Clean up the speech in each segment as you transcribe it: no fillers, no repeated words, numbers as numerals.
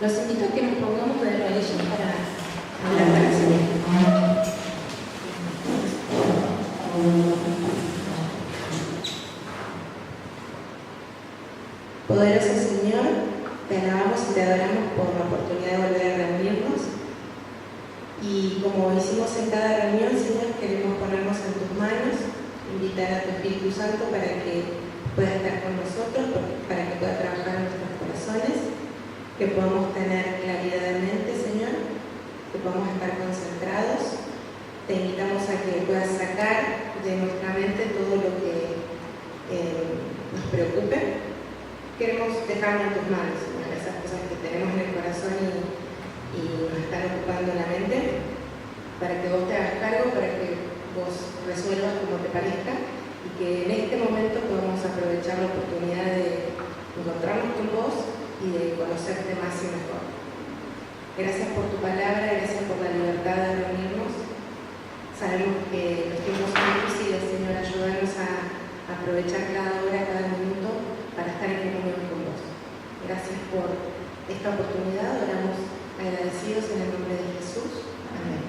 Los invito a que nos pongamos de rodillas para hablar para el Señor. Poderoso Señor, te alabamos y te adoramos por la oportunidad de volver a reunirnos. Y como hicimos en cada reunión, Señor, queremos ponernos en tus manos, invitar a tu Espíritu Santo para que pueda estar con nosotros, para que pueda trabajar en nuestros corazones, que podamos tener claridad de mente, Señor, que podamos estar concentrados. Te invitamos a que puedas sacar de nuestra mente todo lo que nos preocupe. Queremos dejarlo en tus manos, Señor, esas cosas que tenemos en el corazón y nos están ocupando la mente, para que vos te hagas cargo, para que vos resuelvas como te parezca, y que en este momento podamos aprovechar la oportunidad de encontrarnos con vos y de conocerte más y mejor. Gracias por tu palabra, gracias por la libertad de reunirnos. Sabemos que los tiempos son difíciles, Señor, ayúdanos a aprovechar cada hora, cada minuto para estar en comunión con vos. Gracias por esta oportunidad, oramos agradecidos en el nombre de Jesús. Amén.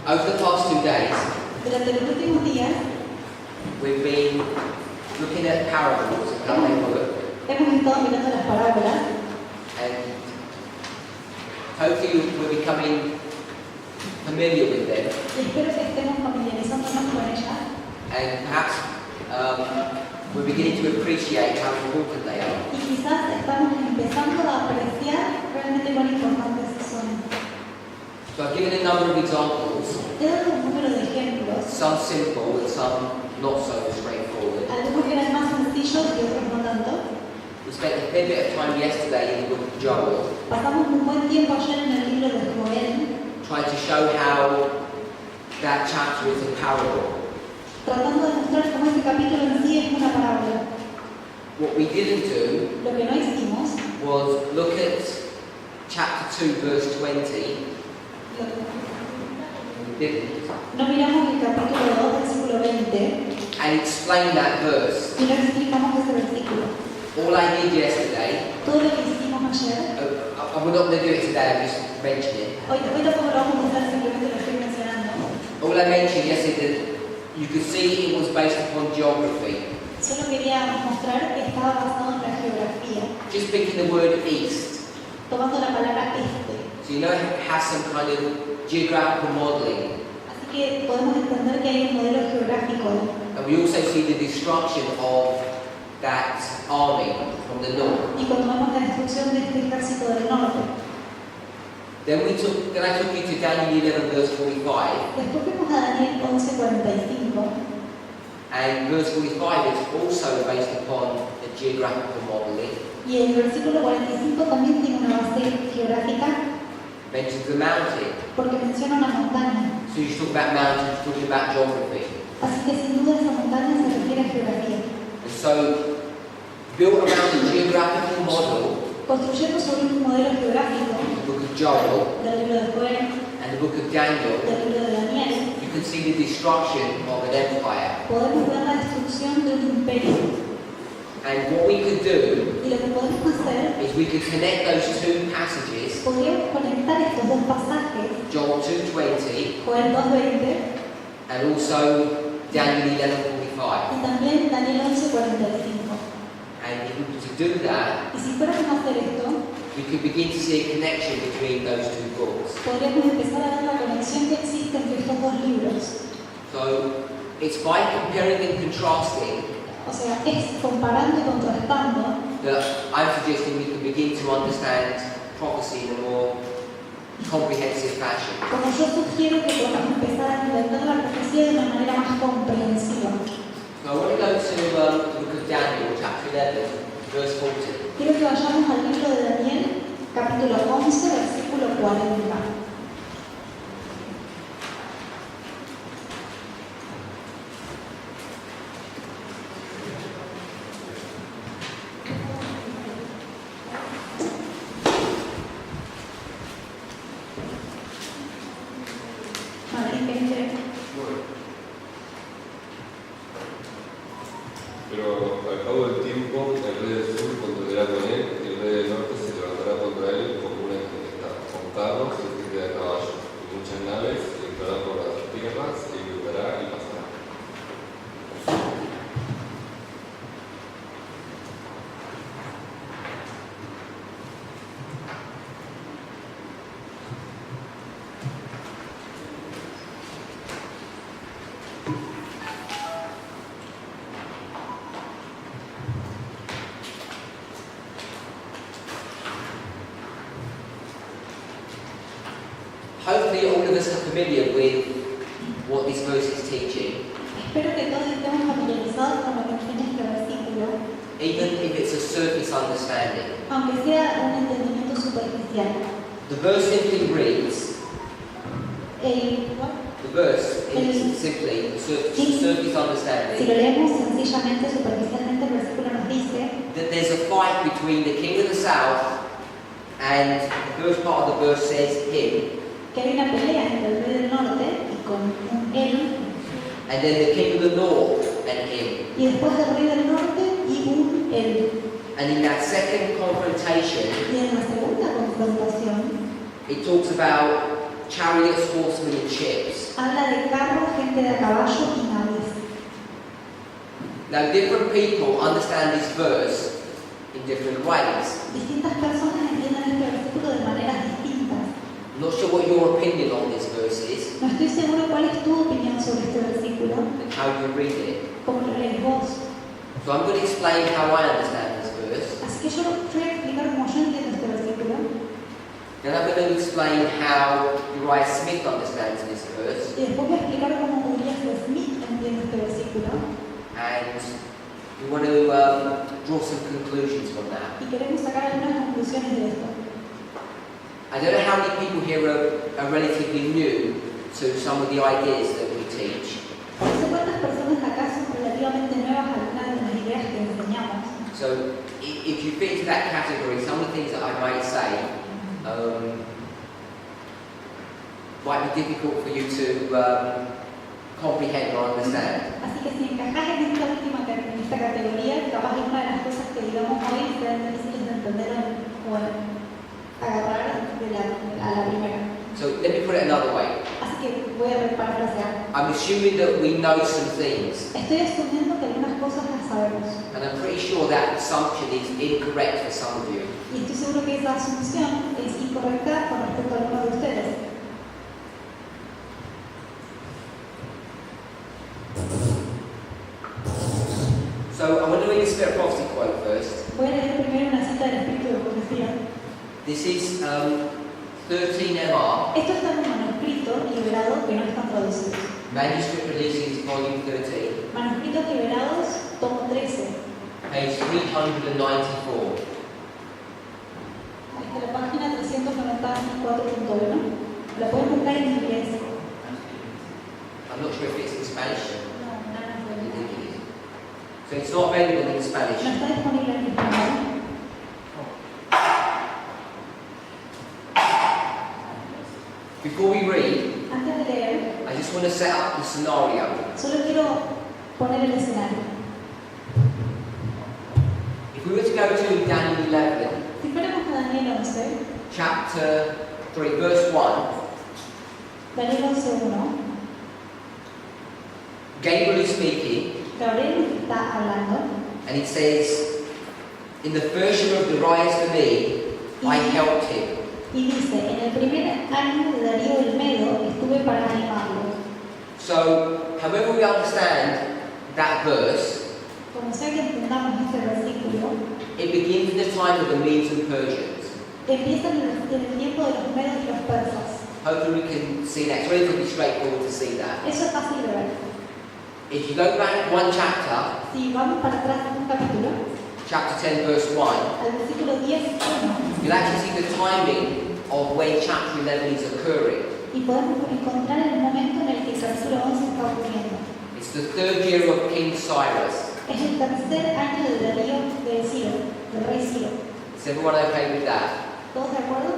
Over the past 2 days, durante los últimos días, we've been looking at parables and how they work, hemos estado mirando las parábolas and hopefully we're becoming familiar with them, y espero que estemos familiarizándonos con ellas and perhaps we're beginning to appreciate how important they are. y quizás estamos empezando a apreciar realmente cuán importantes son. So I've given a number of examples, He dado un número de ejemplos, some simple and some not so straightforward. algunos que eran más sencillos y otros no tanto. We spent a fair bit of time yesterday in the book of Joel, Pasamos un buen tiempo ayer en el libro de Joel, trying to show how that chapter is a parable. tratando de mostrar cómo este capítulo en sí es una parábola. What we didn't do Lo que no hicimos, was look at chapter 2 verse 20. We didn't. no miramos el capítulo 2, versículo 20, And explain that verse. y no explicamos ese versículo. All I did yesterday, Todo lo que hicimos ayer, we're not going to do it today, I'm just mentioning. hoy tampoco lo vamos a hacer, simplemente lo estoy mencionando. All I mentioned yesterday that you could see it was based upon geography. Solo quería mostrar que estaba basado en la geografía, Just picking the word east. tomando la palabra este. So you know it has some kind of geographical modelling. Así que podemos entender que hay un modelo geográfico. And we also see the destruction of that army from the north. Y cuando vemos la destrucción de este ejército del norte, Then I took you to Daniel 11 verse 45. después vemos a Daniel 11:45, And verse 45 is also based upon the geographical modelling. y el versículo 45 también tiene una base geográfica Mentions the mountain. porque menciona una montaña. So you talk about mountains, talking about geography. Así que sin duda esa montaña se refiere a geografía. And so, built around the geographical model, Construyendo sobre un modelo geográfico the book of Joel del libro de Joel, and the book of Daniel, del libro de Daniel, you can see the destruction of an empire. podemos ver la destrucción de un imperio. And what we could do Y lo que podemos hacer, is we could connect those two passages, podríamos conectar estos dos pasajes, Joel 2:20 Joel 2:20 and also Daniel 11:45. y también Daniel 11:45. And if we were to do that, Y si fuéramos a hacer esto, we could begin to see a connection between those two books. podríamos empezar a ver la conexión que existe entre estos dos libros. So it's by comparing and contrasting O sea, es comparando y contrastando that I'm suggesting we can begin to understand prophecy in a more comprehensive fashion. como yo sugiero que podamos empezar a entender la profecía de una manera más comprensiva. So I want to go to the book of Daniel, chapter 11, verse 40. Quiero que vayamos al libro de Daniel, capítulo 11, versículo 40. Pero al cabo del tiempo, el rey del sur contenderá con él, y el rey del norte se levantará contra él como una tempestad, con carros y gente de caballo, y muchas naves, y entrará por las tierras, y gritará y pasará. Hopefully all of us are familiar with what this verse is teaching, Espero que todos estemos familiarizados con lo que enseña este versículo, even if it's a surface understanding. aunque sea un entendimiento superficial. The verse simply reads, the verse is simply a surface Si lo understanding, leemos sencillamente, superficialmente, el versículo nos dice that there's a fight between the king of the south and the first part of the verse says him, que hay una pelea entre el rey del norte y con un él, and then the king of the north and him. y después del rey del norte y un él. And in that second confrontation, Y en la segunda confrontación it talks about chariots, horsemen, and ships. habla de carros, gente de a caballo y naves. Now, different people understand this verse in different ways. Distintas personas entienden este versículo de maneras distintas. I'm not sure what your opinion on this verse is No estoy seguro cuál es tu opinión sobre este versículo, and how you read it. cómo lo lees vos. So I'm going to explain how I understand this verse. Así que yo voy a explicar cómo yo entiendo este versículo. Then I'm going to explain how Uriah Smith understands this verse. Y después voy a explicar cómo Uriah Smith entiende este versículo. And we want to draw some conclusions from that. Y queremos sacar algunas conclusiones de esto. I don't know how many people here are relatively new to some of the ideas that we teach. No sé cuántas personas acá son relativamente nuevas a algunas de las ideas que enseñamos. So if you fit into that category, some of the things that I might say might be difficult for you to comprehend or understand. Así que si encajás en esta categoría, capaz alguna de las cosas que digamos hoy serán difíciles de entender o agarrar a la primera. So let me put it another way. Así que voy a parafrasear. I'm assuming that we know some things, Estoy asumiendo que algunas cosas las sabemos. and I'm pretty sure that assumption is incorrect for some of you. Y estoy seguro que esa asunción es incorrecta con respecto a algunos de ustedes. So I want to read a Spirit of Prophecy quote first. Voy a leer primero una cita del Espíritu de Profecía. This is 13MR, Esto está en un manuscrito liberado que no están traducidos. Manuscript Releases, Volume 13, Manuscritos liberados, tomo 13. page 394. Esta es la página 394.1. La pueden buscar en inglés. I'm not sure if it's in Spanish. No, nada I de think it is. So it's not available in Spanish. No está disponible en español. Before we read, Antes de leer, I just want to set up the scenario. solo quiero poner el escenario. go to Daniel 11, Si fuéramos a Daniel 11, chapter 3, verse 1, Daniel 11:1, Gabriel is speaking, Gabriel está hablando and it says, in the first year of Darius the Mede, I helped him. y dice, en el primer año de Darío el Medo estuve para animarlo. So, however we understand that verse, Como sea que entendamos este versículo, it begins in the time of the Medes and Persians. empieza en el tiempo de los medos y los persas. Hopefully we can see that. It's relatively straightforward to see that. Eso es fácil de ver. If you go back one chapter, Si vamos para atrás en un capítulo, chapter 10 verse 1, al versículo 10:1, you'll actually see the timing of when chapter 11 is occurring. y podemos encontrar el momento en el que el capítulo 11 está ocurriendo. It's the third year of King Cyrus. Es el tercer año de Darío de Ciro, del rey Ciro. Is everyone okay with that? ¿Todos de acuerdo?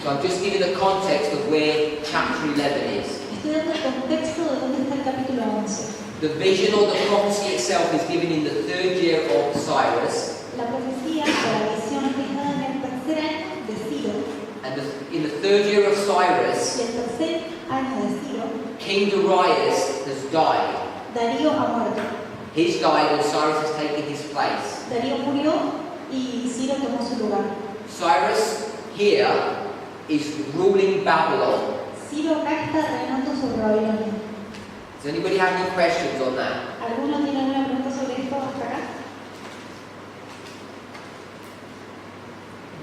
So I'm just giving the context of where chapter 11 is. Estoy dando el contexto de dónde está el capítulo 11. The vision or the prophecy itself is given in the third year of Cyrus, La profecía o la visión es dada en el tercer año de Ciro. and in the third year of Y Cyrus, el tercer año de Ciro, King Darius has died. Darío ha muerto. He's died and Cyrus has taken his place. Darío murió y Ciro tomó su lugar. Cyrus here is ruling Babylon. Ciro acá está reinando sobre Babilonia. Does anybody have any questions on that? ¿Alguno tiene alguna pregunta sobre esto hasta acá?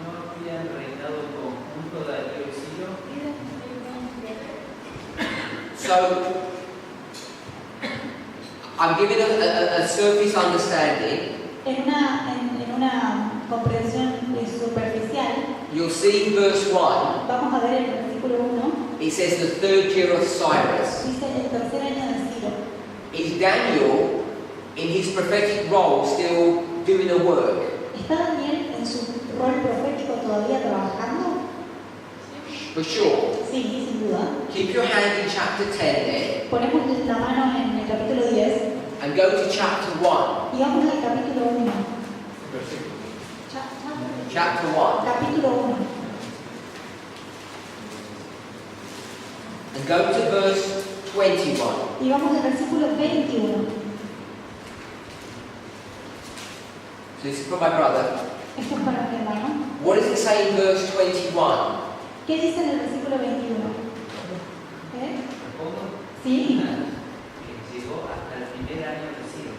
¿No habían reinado en conjunto Darío y Ciro? So, I'm giving a surface understanding. En una comprensión superficial, You'll see in verse 1, vamos a ver el versículo 1, it says the third year of Cyrus. dice el tercer año de Ciro. Is Daniel, in his prophetic role, still doing the work? ¿Está Daniel en su rol profético todavía trabajando? For sure. Sí, sin duda. Keep your hand in chapter 10 there, Ponemos la mano en el capítulo 10 and go to chapter 1. y vamos al capítulo 1. Chapter 1. Capítulo 1. And go to verse 21. Y vamos al versículo 21. So this is for my brother. Esto es para mi hermano. What does it say in verse 21? ¿Qué dice en el versículo 21? ¿Eh? ¿Respondo? Sí. Que llegó hasta el primer año de Ciro.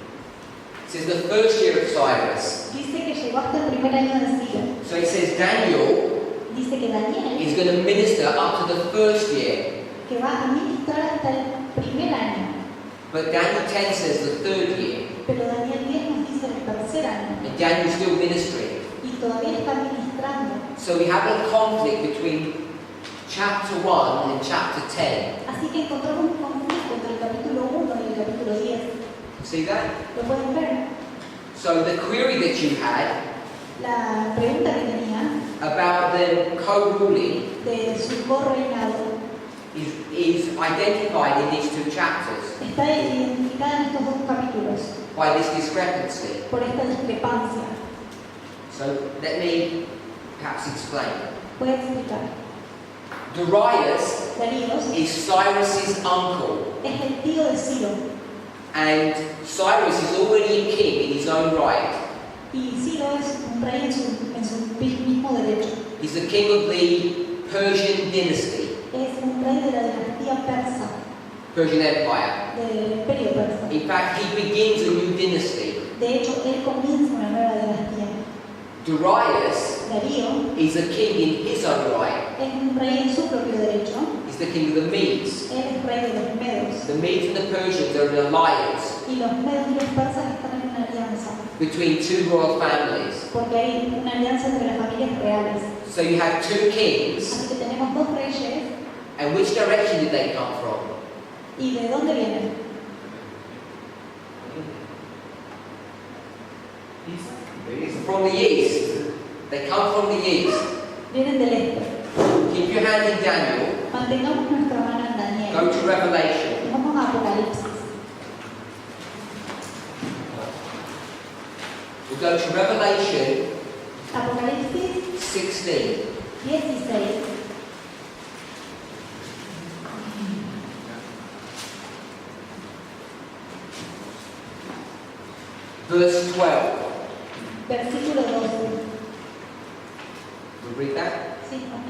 It says the first year of Cyrus. Dice que llegó hasta el primer año de Ciro. So it says Daniel Dice que Daniel, is going to minister up to the first year. que va a ministrar hasta el primer año. But Daniel 10 says the third year. Pero Daniel 10 nos dice el tercer año. And Daniel's still ministering. Y todavía está ministrando. So we have a conflict between chapter 1 and chapter 10. Así que encontramos un conflicto entre el capítulo 1 y el capítulo 10. See that? ¿Lo pueden ver? So the query that you had La pregunta que tenía about them co-ruling de su correinado is identified in these two chapters está identificada en estos dos capítulos by this discrepancy. por esta discrepancia. So let me perhaps explain. ¿Puede explicar? Darius Darío is Cyrus's uncle, es el tío de Ciro and Cyrus is already a king in his own right. y Ciro es un rey en su mismo derecho. He's the king of the Persian dynasty, Es un rey de la dinastía persa, Persian Empire. del imperio persa. In fact, he begins a new dynasty. De hecho, él comienza una nueva dinastía. Darius Darío is a king in his own right. es un rey en su propio derecho. He's the king of the Medes. Él es rey de los medos. The Medes and the Persians are in alliance Y los medos y los persas están en una alianza. between two royal families. Porque hay una alianza entre las familias reales. So you have two kings, Así que tenemos dos reyes. and which direction did they come from? ¿Y de dónde vienen? From the east. They come from the east. Vienen del este. Keep your hand in Daniel. Mantengamos nuestra mano en Daniel. Go to Revelation. Vamos a Apocalipsis. We'll go to Revelation 16. 16. Verse 12. Versículo 12. We read that? Sí, ok.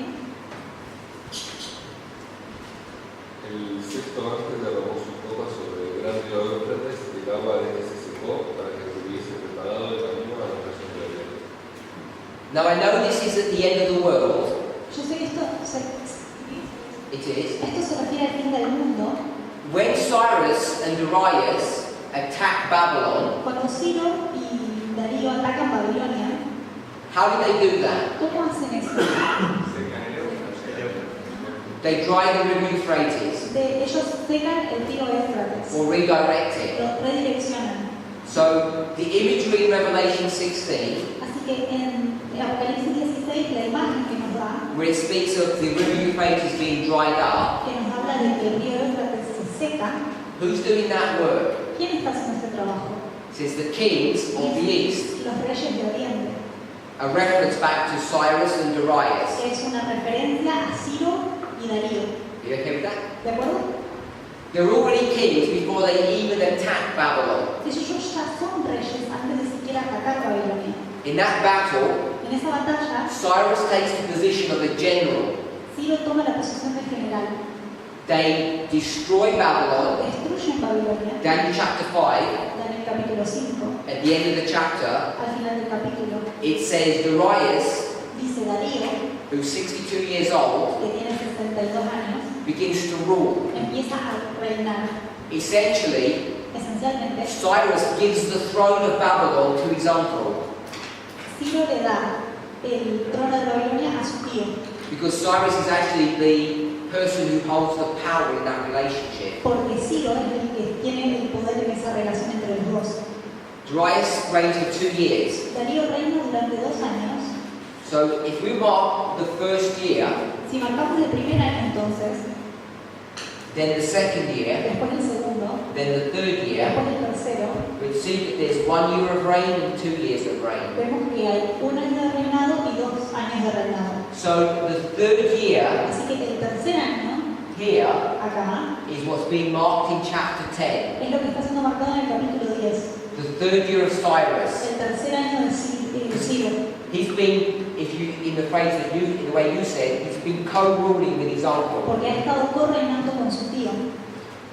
El sexto ángel derramó su copa sobre el gran río Éufrates y el agua de este se secó para que estuviese preparado el camino a la región de Oriente. Now I know this is at the end of the world. Yo sé que esto se refiere al fin del mundo. When Cyrus and Darius attack Babylon, Cuando Ciro y Darío atacan Babilonia, how do they do that? ¿cómo hacen eso? They dry the river Euphrates Ellos secan el río Éufrates, or redirect it. lo redireccionan. So the imagery in Revelation 16, Así que en Apocalipsis 16, la imagen que nos da, where it speaks of the river Euphrates being dried up, que nos habla de que el río Éufrates se seca, who's doing that work? ¿quién está haciendo este trabajo? It says the kings of the east, Los reyes de Oriente, a reference back to Cyrus and Darius. que es una referencia a Ciro y Darío. You okay with that? ¿De acuerdo? They're already kings before they even attack Babylon. Ellos ya son reyes antes de siquiera atacar Babilonia. In that battle, En esa batalla, Cyrus takes the position of a general. Ciro toma la posición de general. They destroy Babylon. Destruyen Babilonia. Daniel chapter 5, Daniel capítulo 5, at the end of the chapter, al final del capítulo, it says Darius, dice Darío, who's 62 years old, que tiene 62 años, begins to rule. empieza a reinar. Essentially, Esencialmente, Cyrus gives the throne of Babylon to his uncle, Ciro le da el trono de Babilonia a su tío, because Cyrus is actually the person who holds the power in that relationship. porque Ciro es el que tiene el poder en esa relación entre los dos. Darius reigns for 2 years. Darío reina durante 2 años. So if we mark the first year, Si marcamos el primer año entonces, then the second year, después el segundo, then the third year, después el tercero, we see that there's 1 year of reign and 2 years of reign. vemos que hay 1 año de reinado y 2 años de reinado. So the third year Así que el tercer año, here acá, is what's being marked in chapter 10. es lo que está siendo marcado en el capítulo 10. The third year of Cyrus. El tercer año de Ciro. He's been, if you, in the phrase that you, in the way you said, he's been co-ruling with his uncle. Porque ha estado co-reinando con su tío.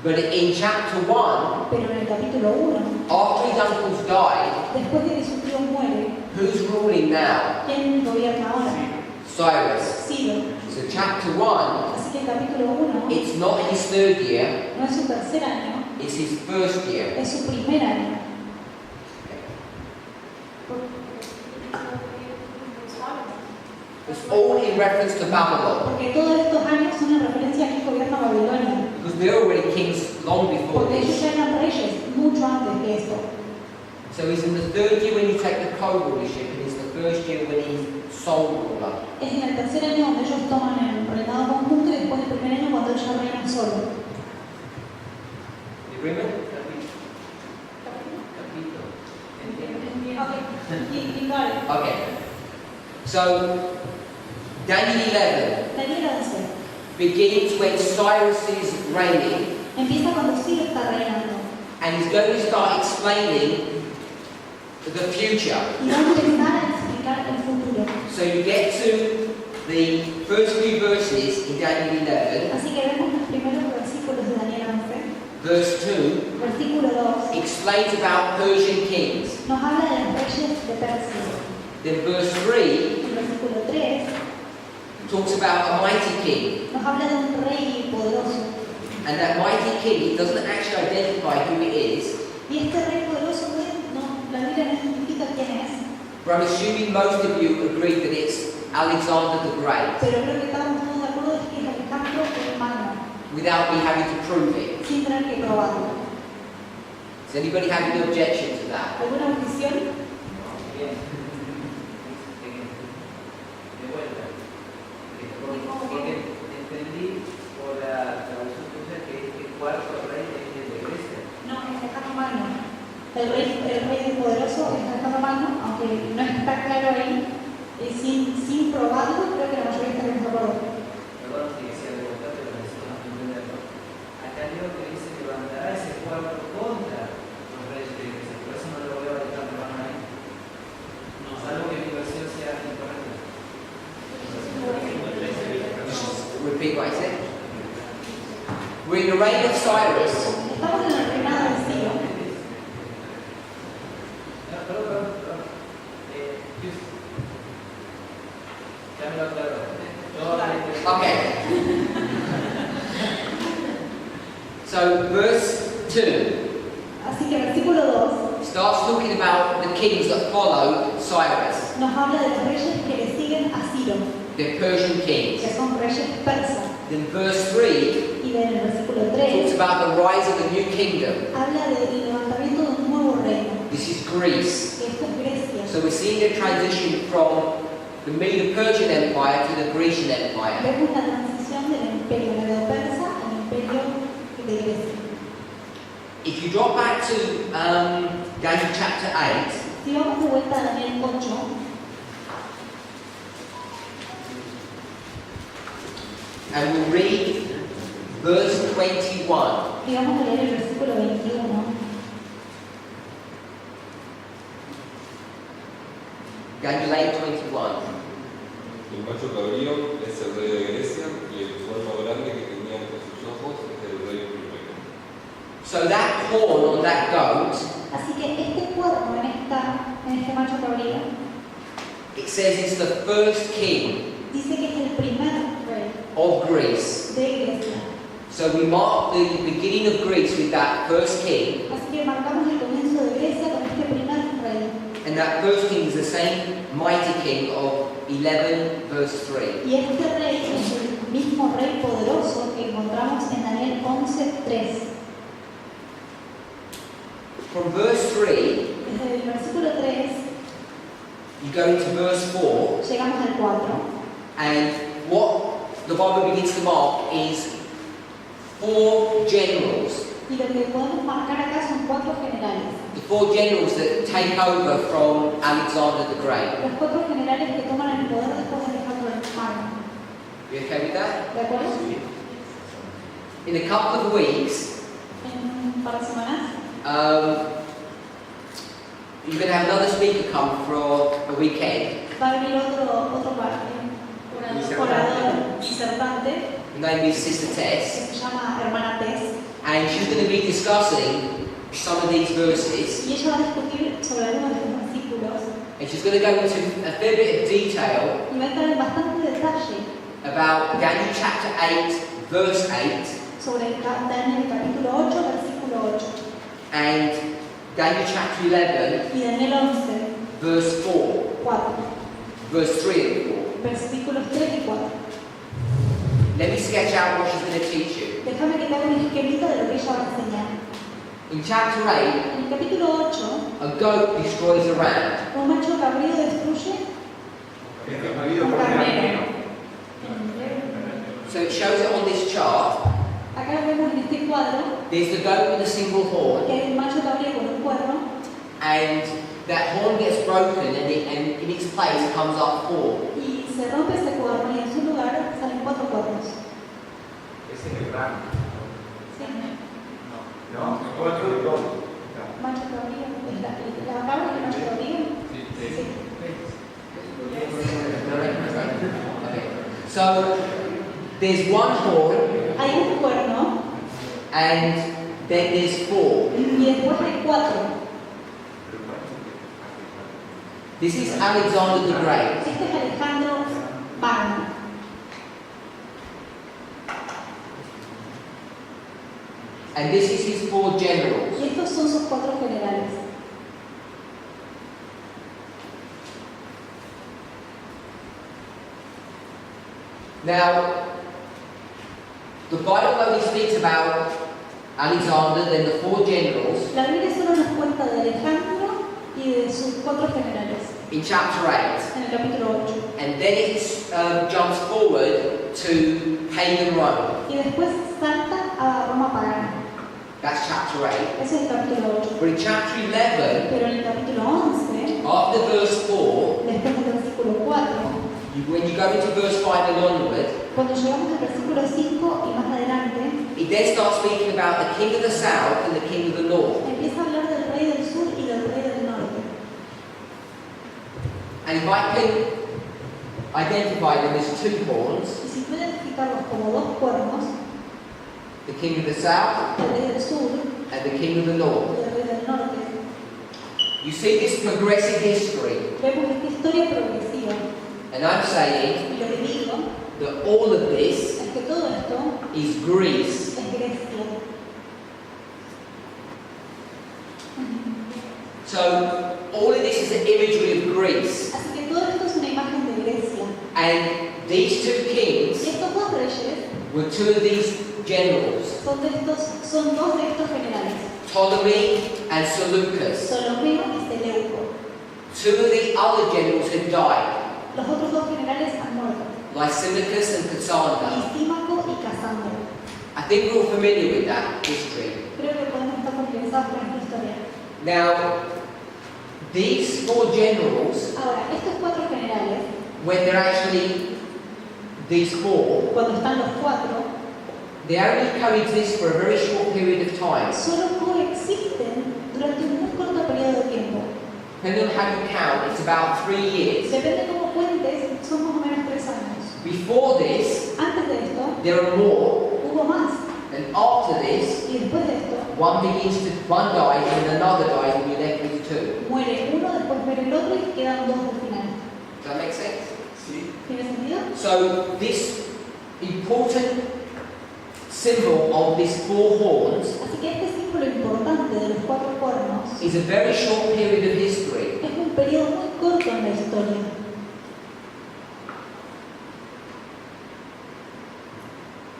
But in chapter 1, Pero en el capítulo 1, after his uncle's died, después de que su tío muere, who's ruling now? ¿quién gobierna ahora? Cyrus. Ciro. So chapter 1, Así que el capítulo 1 it's not his third year, no es su tercer año, it's his first year. es su primer año. It's all in reference to Babylon. Porque todos estos años son en referencia a quién gobierna Babilonia. Because they're already kings long before Porque ellos this. ya eran reyes mucho antes que esto. So he's in the third year when you take the co-rulership, and it's the first year when he's sole ruler. Es en el tercer año donde ellos toman el reinado conjunto y después del primer año cuando ellos reinan solo. Agreement? Okay. So Daniel 11 Daniel 11 begins when Cyrus is reigning, empieza cuando Ciro está reinando and he's going to start explaining the future. y va a empezar a explicar el futuro. So you get to the first few verses in Daniel 11, Así que vemos los primeros versículos de Daniel 11. verse 2, Versículo 2 explains about Persian kings. nos habla de los reyes de Persia. Then verse 3 El versículo 3 talks about a mighty king. nos habla de un rey poderoso. And that mighty king, it doesn't actually identify who it is, Y este rey poderoso, la Biblia no identifica quién es, but I'm assuming most of you agree that it's Alexander the Great, pero creo que estamos todos de acuerdo de que es Alejandro el Magno, without me having to prove it. sin tener que probarlo. Does anybody have any objection to that? ¿Alguna objeción? Bien. De vuelta. Porque entendí por la traducción tuya que el cuarto rey es el de Grecia. No, es Alejandro Magno. El rey poderoso es Alejandro Magno, aunque no está claro ahí, sin probar. repeat what I said? We're in the reign of Cyrus. Estamos en el reinado de Ciro. Perdón. Ya me lo aclaro. Okay. So, verse 2 Así que versículo 2 starts talking about the kings that follow Cyrus, nos habla de los reyes que le siguen a Ciro, the Persian kings. que son reyes persas. Then verse 3 Y en el versículo talks 3 about the rise of a new kingdom. habla del levantamiento de un nuevo reino, This is Greece. que esto es Grecia. So we're seeing a transition from the Medo-Persian Empire to the Grecian Empire. Vemos la transición del imperio medo-persa al imperio de Grecia. If you drop back to Daniel chapter 8, Si vamos de vuelta a Daniel 8, and we'll read verse 21. y vamos a leer el versículo 21, Daniel 8:21. El macho cabrío es el rey de Grecia y el cuerno grande que tenía entre sus ojos es el rey primero. So that horn on that goat, así que este cuerno en este macho cabrío it says it's the first king dice que es el primer rey of Greece. de Grecia. So we mark the beginning of Greece with that first king, Así que marcamos el comienzo de Grecia con este primer rey. and that first king is the same mighty king of 11 verse 3. Y este rey es el mismo rey poderoso que encontramos en Daniel 11:3. From verse 3, Desde el versículo 3 you go into verse 4, llegamos al 4. and what the Bible begins to mark is 4 generals. Y lo que podemos marcar acá son 4 generales. The 4 generals that take over from Alexander the Great. Los 4 generales que toman el poder después de Alejandro el Magno. You okay with that? ¿De acuerdo? In a couple of weeks, En un par de semanas you're going to have another speaker come for a weekend. va a venir otro orador disertante Her name is Sister que Tess, se llama Hermana Tess. and she's going to be discussing some of these verses, Y ella va a discutir sobre algunos de los versículos and she's going to go into a fair bit of detail y va a entrar en bastante detalle about Daniel chapter 8, verse 8, sobre Daniel capítulo 8, versículo 8 and Daniel chapter 11, y Daniel 11, verse 4, 4, verse 3 and 4. versículos 3 y 4. Let me sketch out what she's going to teach you. Déjame que te haga un esquemita de lo que ella va a enseñar. In chapter 8, En el capítulo 8, a goat destroys a ram. un macho cabrío destruye un carnero. So it shows it on this chart. Acá vemos en este cuadro There's the goat with a single horn, que hay un macho cabrío con un cuerno and that horn gets broken, and in its place comes up 4. y se rompe ese cuerno y en su lugar salen 4 cuernos. Ese es el ram. Sí. No, 4. Macho cabrío. ¿La cabra es el macho cabrío? Sí. Okay. So there's one horn, Hay un cuerno and then there's 4. y después hay 4. This is Alexander the Great. Este es Alejandro Magno. And this is his 4 generals. Y estos son sus 4 generales. Now, the Bible only speaks about Alexander, then the 4 generals, La Biblia solo nos cuenta de Alejandro y de sus 4 generales in chapter 8. en el capítulo 8. And then it jumps forward to pagan Rome. Y después salta a Roma pagana. That's chapter 8. Ese es el capítulo 8. But in chapter 11, Pero en el capítulo 11, after verse 4, después del versículo 4, when you go into verse 5 and onward, cuando llegamos al versículo 5 y más adelante, it then starts speaking about the king of the south and the king of the north. empieza a hablar del rey del sur y del rey del norte. And if I can identify them as two horns, y si tú identificarlos como dos cuernos, the king of the south el rey del sur and the king of the north. y el rey del norte, You see this progressive history, vemos esta historia progresiva. and I'm saying Y lo que digo that all of this es que todo esto is Greece. es Grecia. So all of this is an imagery of Greece. Así que todo esto es una imagen de Grecia. And these two Y kings estos dos reyes were two of these generals, son dos de estos generales, Ptolemy and Seleucus. Ptolomeo y Seleuco. Two of the other generals had died, Los otros dos generales han muerto, Lysimachus and Cassander. Lisímaco y Casandro. I think we're all familiar with that history. Creo que podemos estar familiarizados con esta historia. Now, these four generals, Ahora, estos cuatro generales, when they're actually these four, cuando están los cuatro, they only coexist for a very short period of time. solo coexisten durante un muy corto periodo de tiempo. Depending on how you count, it's about 3 years. Depende cómo cuentes, son más o menos 3 años. Before this, Antes de esto, there are more, hubo más. and after this, Y después de esto, one dies and another dies, and you're left with two. muere uno, después muere el otro y quedan dos al final. Does that make sense? ¿Tiene sentido? So this important symbol of these four horns Así que este símbolo importante de los cuatro cuernos is a very short period of history. es un periodo muy corto en la historia.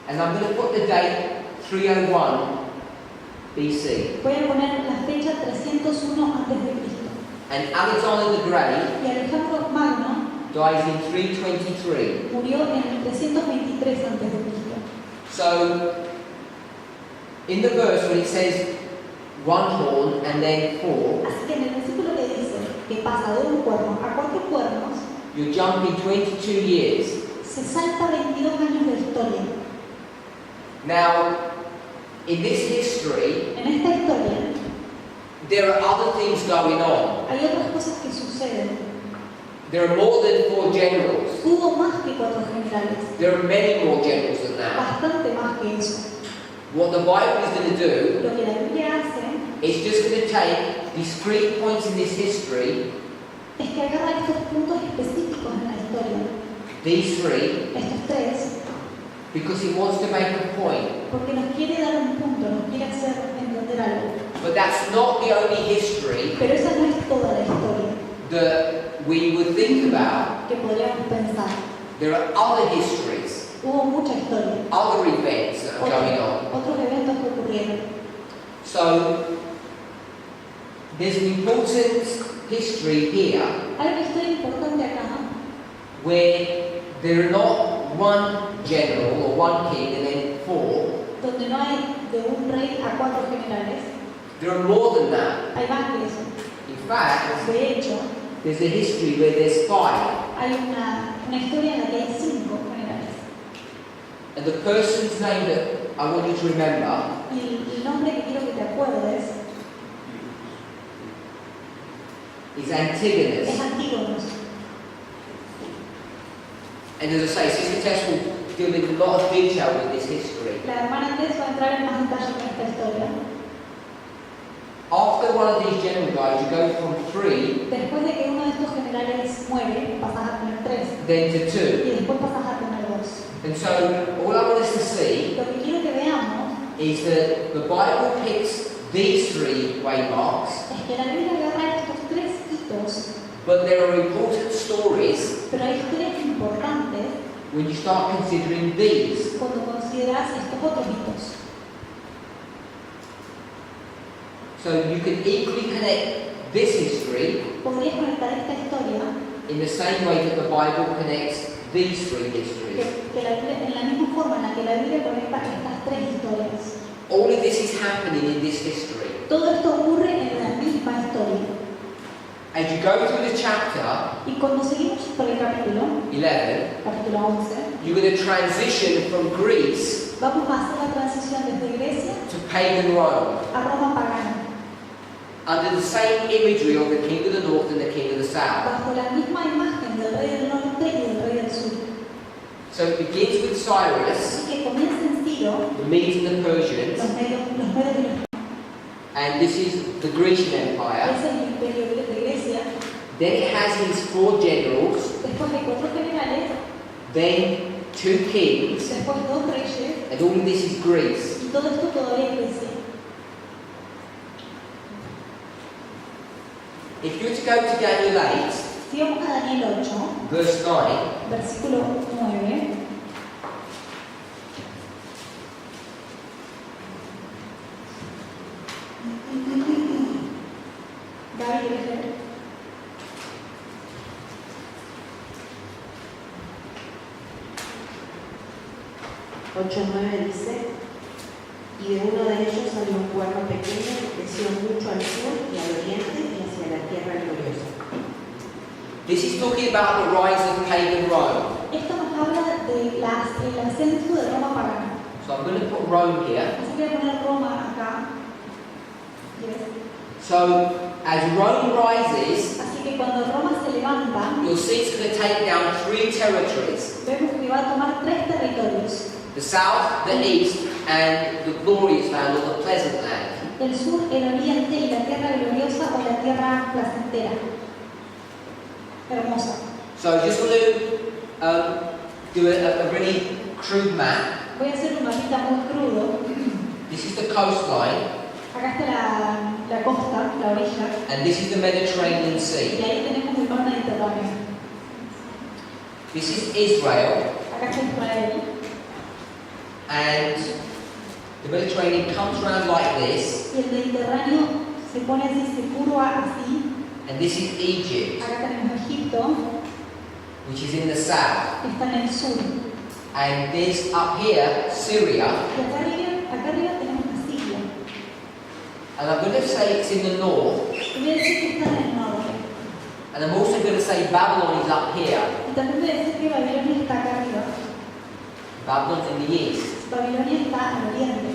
And I'm going to put the date 301 BC. Voy a poner la fecha 301 a.C. And Alexander the Great Y Alejandro Magno dies in 323. murió en el 323 a.C. So, in the verse when it says one horn and then four, Así que en el versículo que dice que pasa de un cuerno a cuatro cuernos, you're jumping 22 years. se salta 22 años de historia. Now, in this history, En esta historia there are other things going on. hay otras cosas que suceden. There are more than four generals. Hubo más que cuatro generales, There are many more generals than that. bastante más que eso. What the Bible is going to do Lo que la Biblia hace is just going to take discrete points in this history, es que agarra estos puntos específicos en la historia, these three, estos tres, because it wants to make a point. porque nos quiere dar un punto, nos quiere hacer entender algo. But that's not the only history Pero esa no es toda la historia that we would think about. que podríamos pensar. There are other histories, Hubo mucha historia, other events that are going on. otros eventos que ocurrieron. So, there's an important history here Hay una historia importante acá, where there are not one general or one king and then four. donde no hay de un rey a cuatro generales. There are more than that. Hay más que eso. In fact, De hecho, there's a history where there's five. hay una historia en la que hay 5 generales. And the person's name that I want you to remember Y el nombre que quiero que te acuerdes is es Antigonus. Antígonos. And as I say, Sister Tess will deal in a lot of detail with this history. La hermana Tess va a entrar en más detalle con esta historia. After one of these general guys, you go from 3 Después de que uno de estos generales muere, pasas a tener 3. then to 2. Y después pasas a tener 2. And so all I want us to see Lo que quiero que veamos is that the Bible picks these 3 waymarks, es que la Biblia agarra estos 3 hitos, but there are important stories pero hay historias importantes when you start considering these. cuando consideras estos otros hitos. So you can equally connect this history Podrías conectar esta historia in the same way that the Bible connects these 3 histories. que la Biblia, en la misma forma en la que la Biblia conecta estas 3 historias. All of this is happening in this history. Todo esto ocurre en la misma historia. As you go through the chapter Y cuando seguimos por el capítulo 11, 11, you're going to transition from Greece vamos a hacer la transición desde Grecia to pagan Rome, a Roma pagana, under the same imagery of the king of the north and the king of the south. bajo la misma imagen del rey del norte y del rey del So it begins with Cyrus, Así que comienza en Ciro, the Medes and the Persians, los medios y los and this is the Grecian Empire. ese es el imperio de Grecia. Then it has his 4 generals, Después hay 4 generales, then 2 kings, después 2 reyes, and all of this is Greece. y todo esto todavía es Grecia. If you were to go to Daniel 8, Si vamos a Daniel 8, verse 9, versículo 9, Gaby, ¿quieres leer? 8:9 dice, y de uno de ellos salió un cuerno pequeño que creció mucho al sur y al oriente y hacia la tierra gloriosa. this is talking about the rise of pagan Rome. Esto nos habla del ascenso de Roma pagana. So I'm going to put Rome here. Así que voy a poner Roma acá. Yes. So as Rome rises, Así que cuando Roma se levanta, you'll see it's going to take down 3 territories. vemos que va a tomar 3 territorios. The south, the east, and the glorious land or the pleasant land. El sur, el oriente y la tierra gloriosa o la tierra placentera. Hermosa. So I just want to do a really crude map. Voy a hacer un mapita muy crudo. This is the coastline, Acá está la costa, la orilla, and this is the Mediterranean y Sea. ahí tenemos el mar Mediterráneo. This is Israel, Acá está Israel, and the Mediterranean comes around like this, y el Mediterráneo se pone así, se curva así. and this is Egypt, Acá tenemos Egipto, which is in the south. que está en el sur. And this up here, Syria, Y acá arriba tenemos a Siria. and I'm going to say it's in the north, Y voy a decir que está en el norte. and I'm also going to say Babylon is up here. Y también voy a decir que Babilonia está acá arriba. Babylon's in the east. Babilonia está al oriente.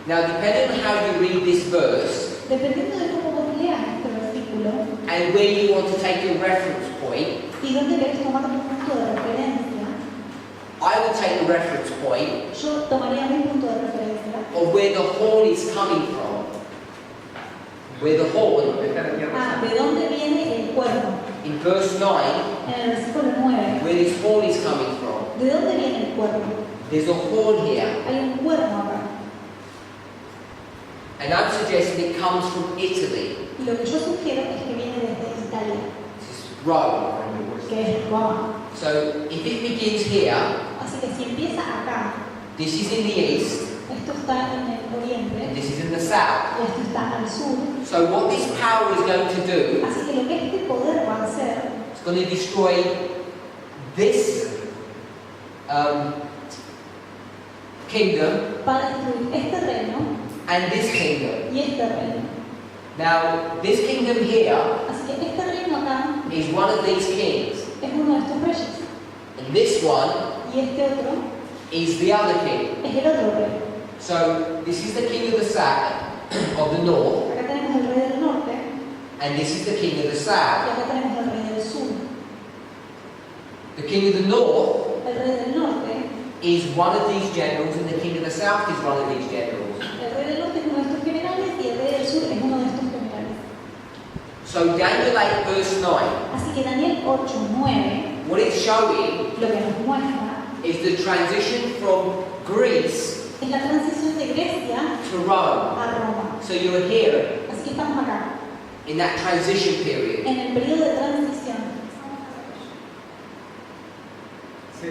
Now, depending on how you read this verse, Dependiendo de cómo vos leas este versículo and where you want to take your reference point, y dónde querés tomar tu punto de referencia, I would take the reference point yo tomaría mi punto de referencia of where the horn is coming from. Where the horn, de dónde viene el cuerno. in verse 9, En el versículo 9, where this horn is coming from. ¿de dónde viene el cuerno? There's a horn here, Hay un cuerno acá. and I'm suggesting it comes from Italy. Y lo que yo sugiero es que viene desde Italia, This is Rome. que es Roma. So if it begins here, Así que si empieza acá, this is in the east, esto está en el and oriente this is in the south. y esto está al sur. So what this power is going to do, Así que lo que este poder va a hacer it's going to destroy this kingdom va a destruir este reino and this kingdom. y este reino. Now, this kingdom here Así que este reino acá is one of these kings, es uno de estos reyes and this one y este otro is the other king. es el otro rey. So this is the king of the south, of the north, Acá tenemos el rey del norte and this is the king of the y south. acá tenemos el rey del sur. The king of the north El rey del norte, is one of these generals, and the king of the south is one of these generals. el rey del norte es uno de estos generales y el rey del sur es uno de estos generales. So Daniel 8 verse 9, Así que Daniel 8:9 what it's showing lo que nos muestra is the transition from Greece es la transición de Grecia to Rome. a Roma. So you're here Así que estamos acá, in that transition period. en el periodo de transición. Sí,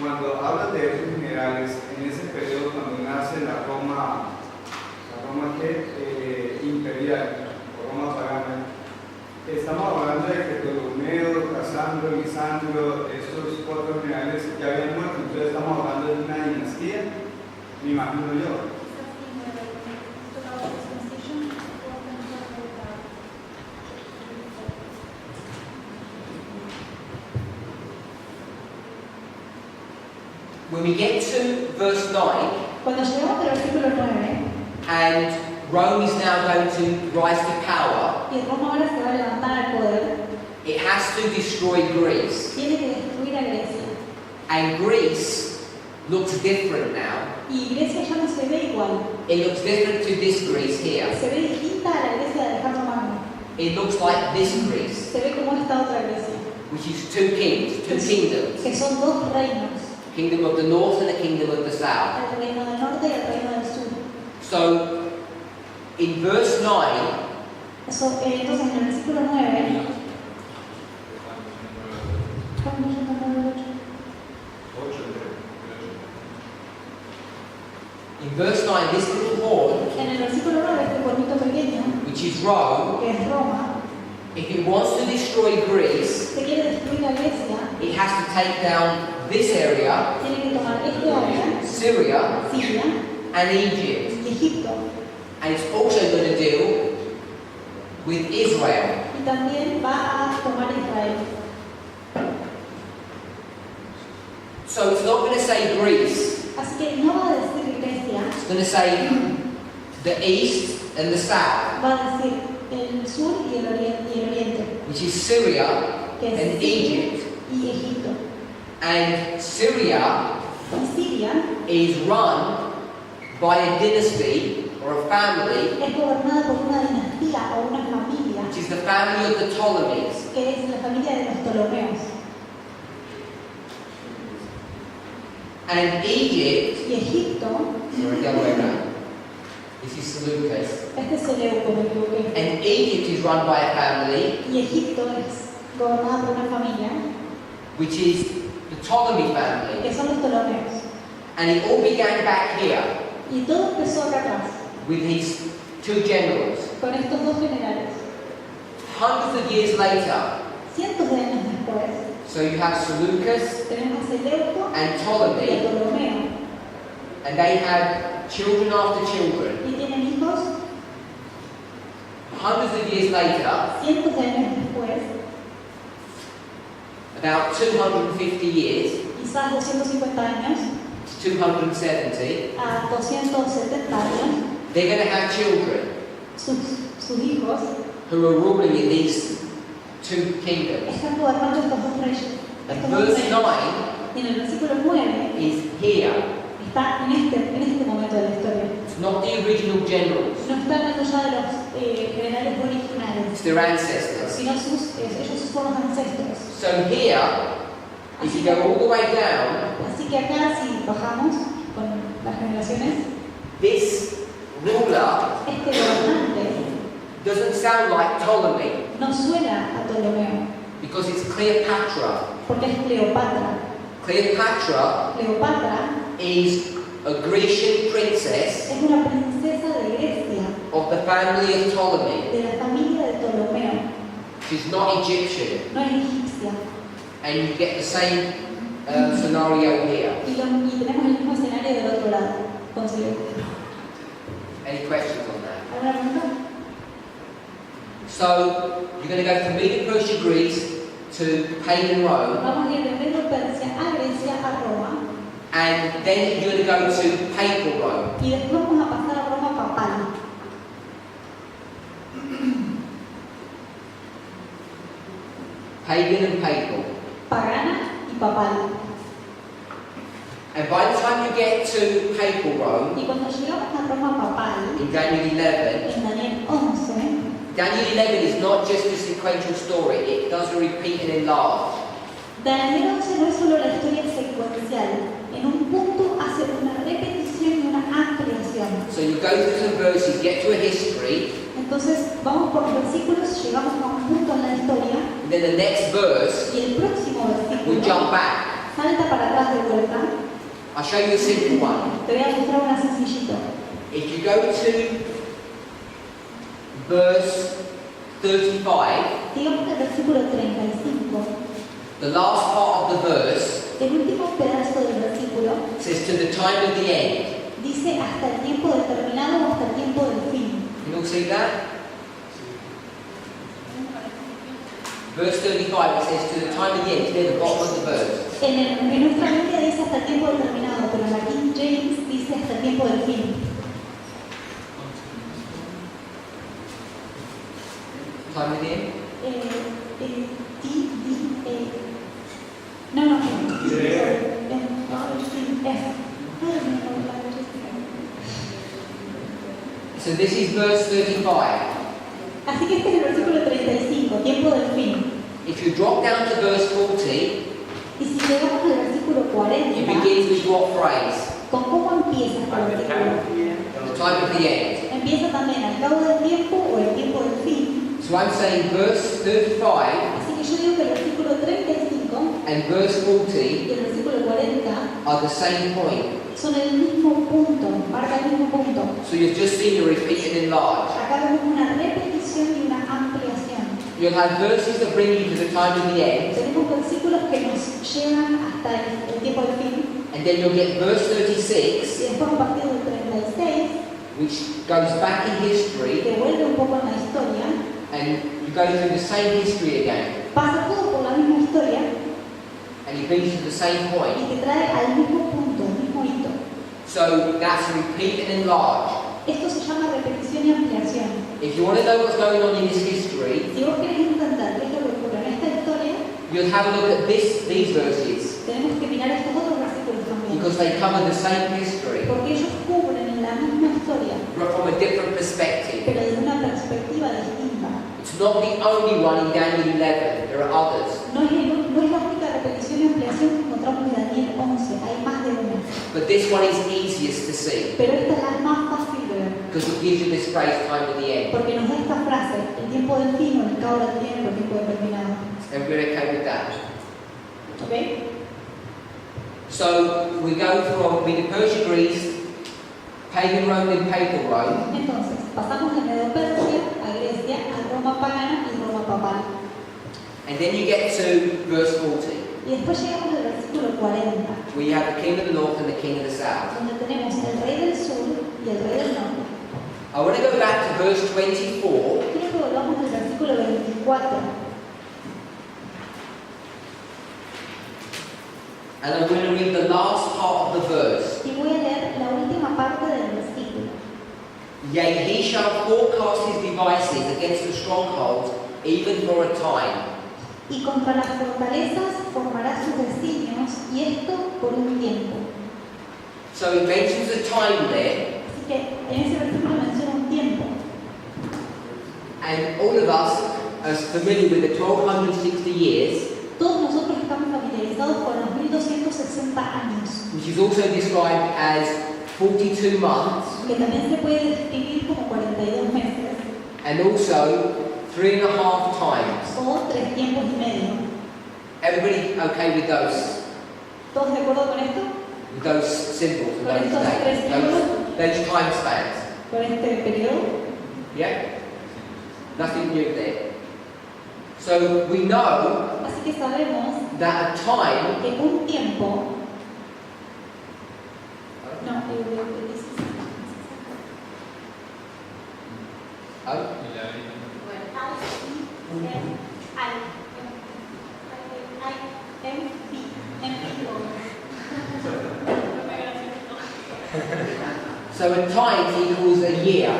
cuando hablan de esos generales, en ese periodo cuando nace la Roma imperial, o Roma pagana, estamos hablando de que Ptolomeo, Casandro, Lisandro, esos 4 generales ya habían muerto, entonces estamos hablando de una dinastía, me imagino yo. When we get to verse 9, Cuando llegamos al versículo 9 and Rome is now going to rise to power, y Roma ahora se va a levantar al poder, it has has to destroy Greece. tiene que destruir a Grecia. And Greece looks different now. Y Grecia ya no se ve igual, It looks different to this Greece here. se ve distinta a la Grecia de Alejandro Magno. It looks like this Greece, Se ve como esta otra Grecia, which is two kings, two kingdoms. que son dos reinos, Kingdom of the north and the kingdom of the south. el reino del norte y el reino del sur. So, in verse 9, Eso, entonces en el versículo 9, in verse 9, this little horn, en el versículo 9, este cuernito pequeño, which is Rome, que es Roma, if it wants to destroy Greece, se quiere destruir a Grecia, it has to take down this area, tiene que tomar este área, Syria, Siria and Egypt. y Egipto, And it's also going to deal with Israel. y también va a tomar Israel. So it's not going to say Greece, Así que no va a decir Grecia, it's going to say the east and the south, va a decir el sur y el oriente, which is Syria que es and Siria Egypt. y Egipto. And Syria Y Siria is run by a dynasty or a family, es gobernada por una dinastía o una familia, which is the family of the Ptolemies. que es la familia de los Ptolomeos. And Egypt, Y Egipto, sorry, the other way around. This is Seleucus. este es Seleuco, me equivoqué. And Egypt is run by a family, Y Egipto es gobernada por una familia, which is the Ptolemy family. que son los Ptolomeos. And it all began back here Y todo empezó acá atrás, with these two generals. con estos dos generales. Hundreds of years later, Cientos de años después, so you have Seleucus tenemos a Seleuco and y a Ptolemy, Ptolomeo. and they had children after children. Y tienen hijos Hundreds of years later, cientos de años después, about 250 years, quizás 250 años, 270, a 270 años, they're going to have children sus hijos who are ruling in these two kingdoms. están gobernando estos dos reyes. And Estos dos verse reinos. 9 Y en el versículo 9 is here. está en este momento de la historia. It's not the original generals, No está hablando ya de los generales it's originales, their ancestors. sino ellos son los ancestros. So here, if you go all the way down, Así que acá, si bajamos con las generaciones, this ruler este gobernante doesn't sound like Ptolemy no suena a Ptolomeo, because it's Cleopatra. porque es Cleopatra. Cleopatra Cleopatra is a Grecian princess es una princesa de Grecia, of the family of Ptolemy. de la familia de Ptolomeo, She's not Egyptian, no es egipcia. and you get the same scenario here. Y tenemos el mismo escenario del otro lado, con Seleuco. Any questions on that? ¿Alguna pregunta? So you're going to go from Medo-Persia, Greece to pagan Rome, Vamos a ir de Medo-Persia a Grecia, a Roma, and then you're going to go to papal Rome. y después vamos a pasar a Roma papal. Pagan and papal. Pagana y papal. And by the time you get to papal Rome, Y cuando llegamos a Roma papal, in Daniel 11, en Daniel 11, Daniel 11 is not just a sequential story, it does repeat and enlarge. Daniel 11 no es solo la historia secuencial, en un punto hace una repetición y una ampliación. So you go through some verses, get to a history, Entonces vamos por los versículos, llegamos a un punto en la historia and then the next verse, y el próximo we versículo jump back. salta para atrás de vuelta. I'll show you a simple one. Te voy a mostrar una sencillito. If you go to verse 35, Digamos que el versículo 35, the last part of the verse el último pedazo del versículo says to the time of the end. dice hasta el tiempo determinado o hasta el tiempo del fin. Can you all see that? Verse 35, it says to the time of the end, it's near the bottom of the verse. En nuestra Biblia dice hasta el tiempo determinado, pero en la King James dice hasta el tiempo del fin. Time of the end? No. So this is verse 35. Así que este es el versículo 35, tiempo del fin. If you drop down to verse 40, Y si llegamos al versículo it 40, begins with what phrase? ¿con cómo empieza este versículo? The time of the end. Empieza también al cabo del tiempo o el tiempo del fin. So I'm saying verse 35 Así que yo digo que el versículo 35 and verse 40 y el versículo 40 are the same point. son el mismo punto, marca el mismo punto. So you've just seen a repeat and enlarge. Acá vemos una repetición y una ampliación. You'll have verses that bring you to the time of the end, Tenemos versículos que nos llevan hasta el tiempo del fin. and then you'll get verse Y 36, después a partir del 36, which goes back in history, que vuelve un poco en la historia, and you go through the same history again, pasa todo por la misma historia and it brings you to the same y point. te trae al mismo punto, al mismo hito. So that's repeat and enlarge. Esto se llama repetición y ampliación. If you want to know what's going on in this history, Si vos querés entender qué es lo que ocurre en esta historia, you'll have a look at these verses, tenemos que mirar estos otros versículos también. because they cover the same history, Porque ellos cubren la misma historia, but from a different perspective. pero desde una perspectiva distinta. It's not the only one in Daniel 11, there are others. No es la única repetición y ampliación que encontramos en Daniel 11, hay más de una. But this one is easiest to see, Pero esta es la más fácil de ver, because it gives you this phrase, time of the end. porque nos da esta frase, el tiempo del fin o el cabo del tiempo, el tiempo determinado. Everybody okay with that? ¿Ok? So we go from Medo-Persia, Greece, pagan Rome and papal Rome, Entonces, pasamos de Medo-Persia a Grecia, a Roma pagana y Roma papal. and then you get to verse 40, Y después llegamos al versículo 40, where you have the king of the north and the king of the south. donde tenemos el rey del sur y el rey del norte. I want to go back to verse 24, Quiero que volvamos al versículo 24. and I'm going to read the last part of the verse. Y voy a leer la última parte del versículo. Yea, he shall forecast his devices against the strongholds, even for a time. Y contra las fortalezas formará sus designios, y esto por un tiempo. So it mentions a time there, Así que en ese versículo menciona un tiempo. and all of us are familiar with the 1260 years, Todos nosotros estamos familiarizados con los 1260 años, which is also described as 42 months, que también se puede describir como 42 meses, and also 3.5 times. o 3 tiempos y medio. Everybody okay with those? ¿Todos de acuerdo con esto? With those symbols and Con those estos tres dates, símbolos, those time spans? con este periodo. Yeah? Nothing new there. So we know Así que sabemos that a time que un tiempo, no, so a time equals a year.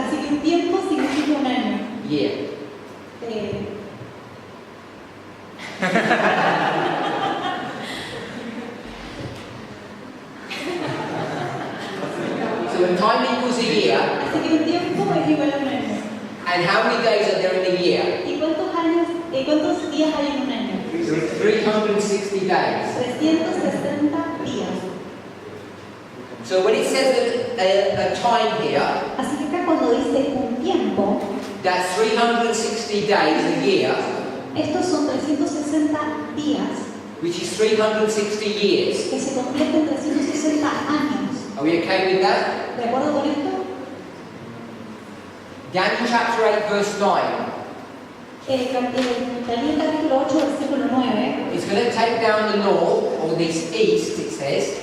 así que un tiempo significa un año. Year. So a time equals a year, Así que un tiempo es igual a un año. and how many days are there in a year? ¿Y cuántos días hay en un año? There are 360 days. 360 días. So when it says a time here, Así que acá cuando dice un tiempo, that's 360 days a year, estos son 360 días which is 360 years. que se convierten en 360 años. Are we okay with that? ¿De acuerdo con esto? Daniel chapter 8 verse 9. Daniel capítulo 8, versículo 9, It's going to take down the north, or this east, it says.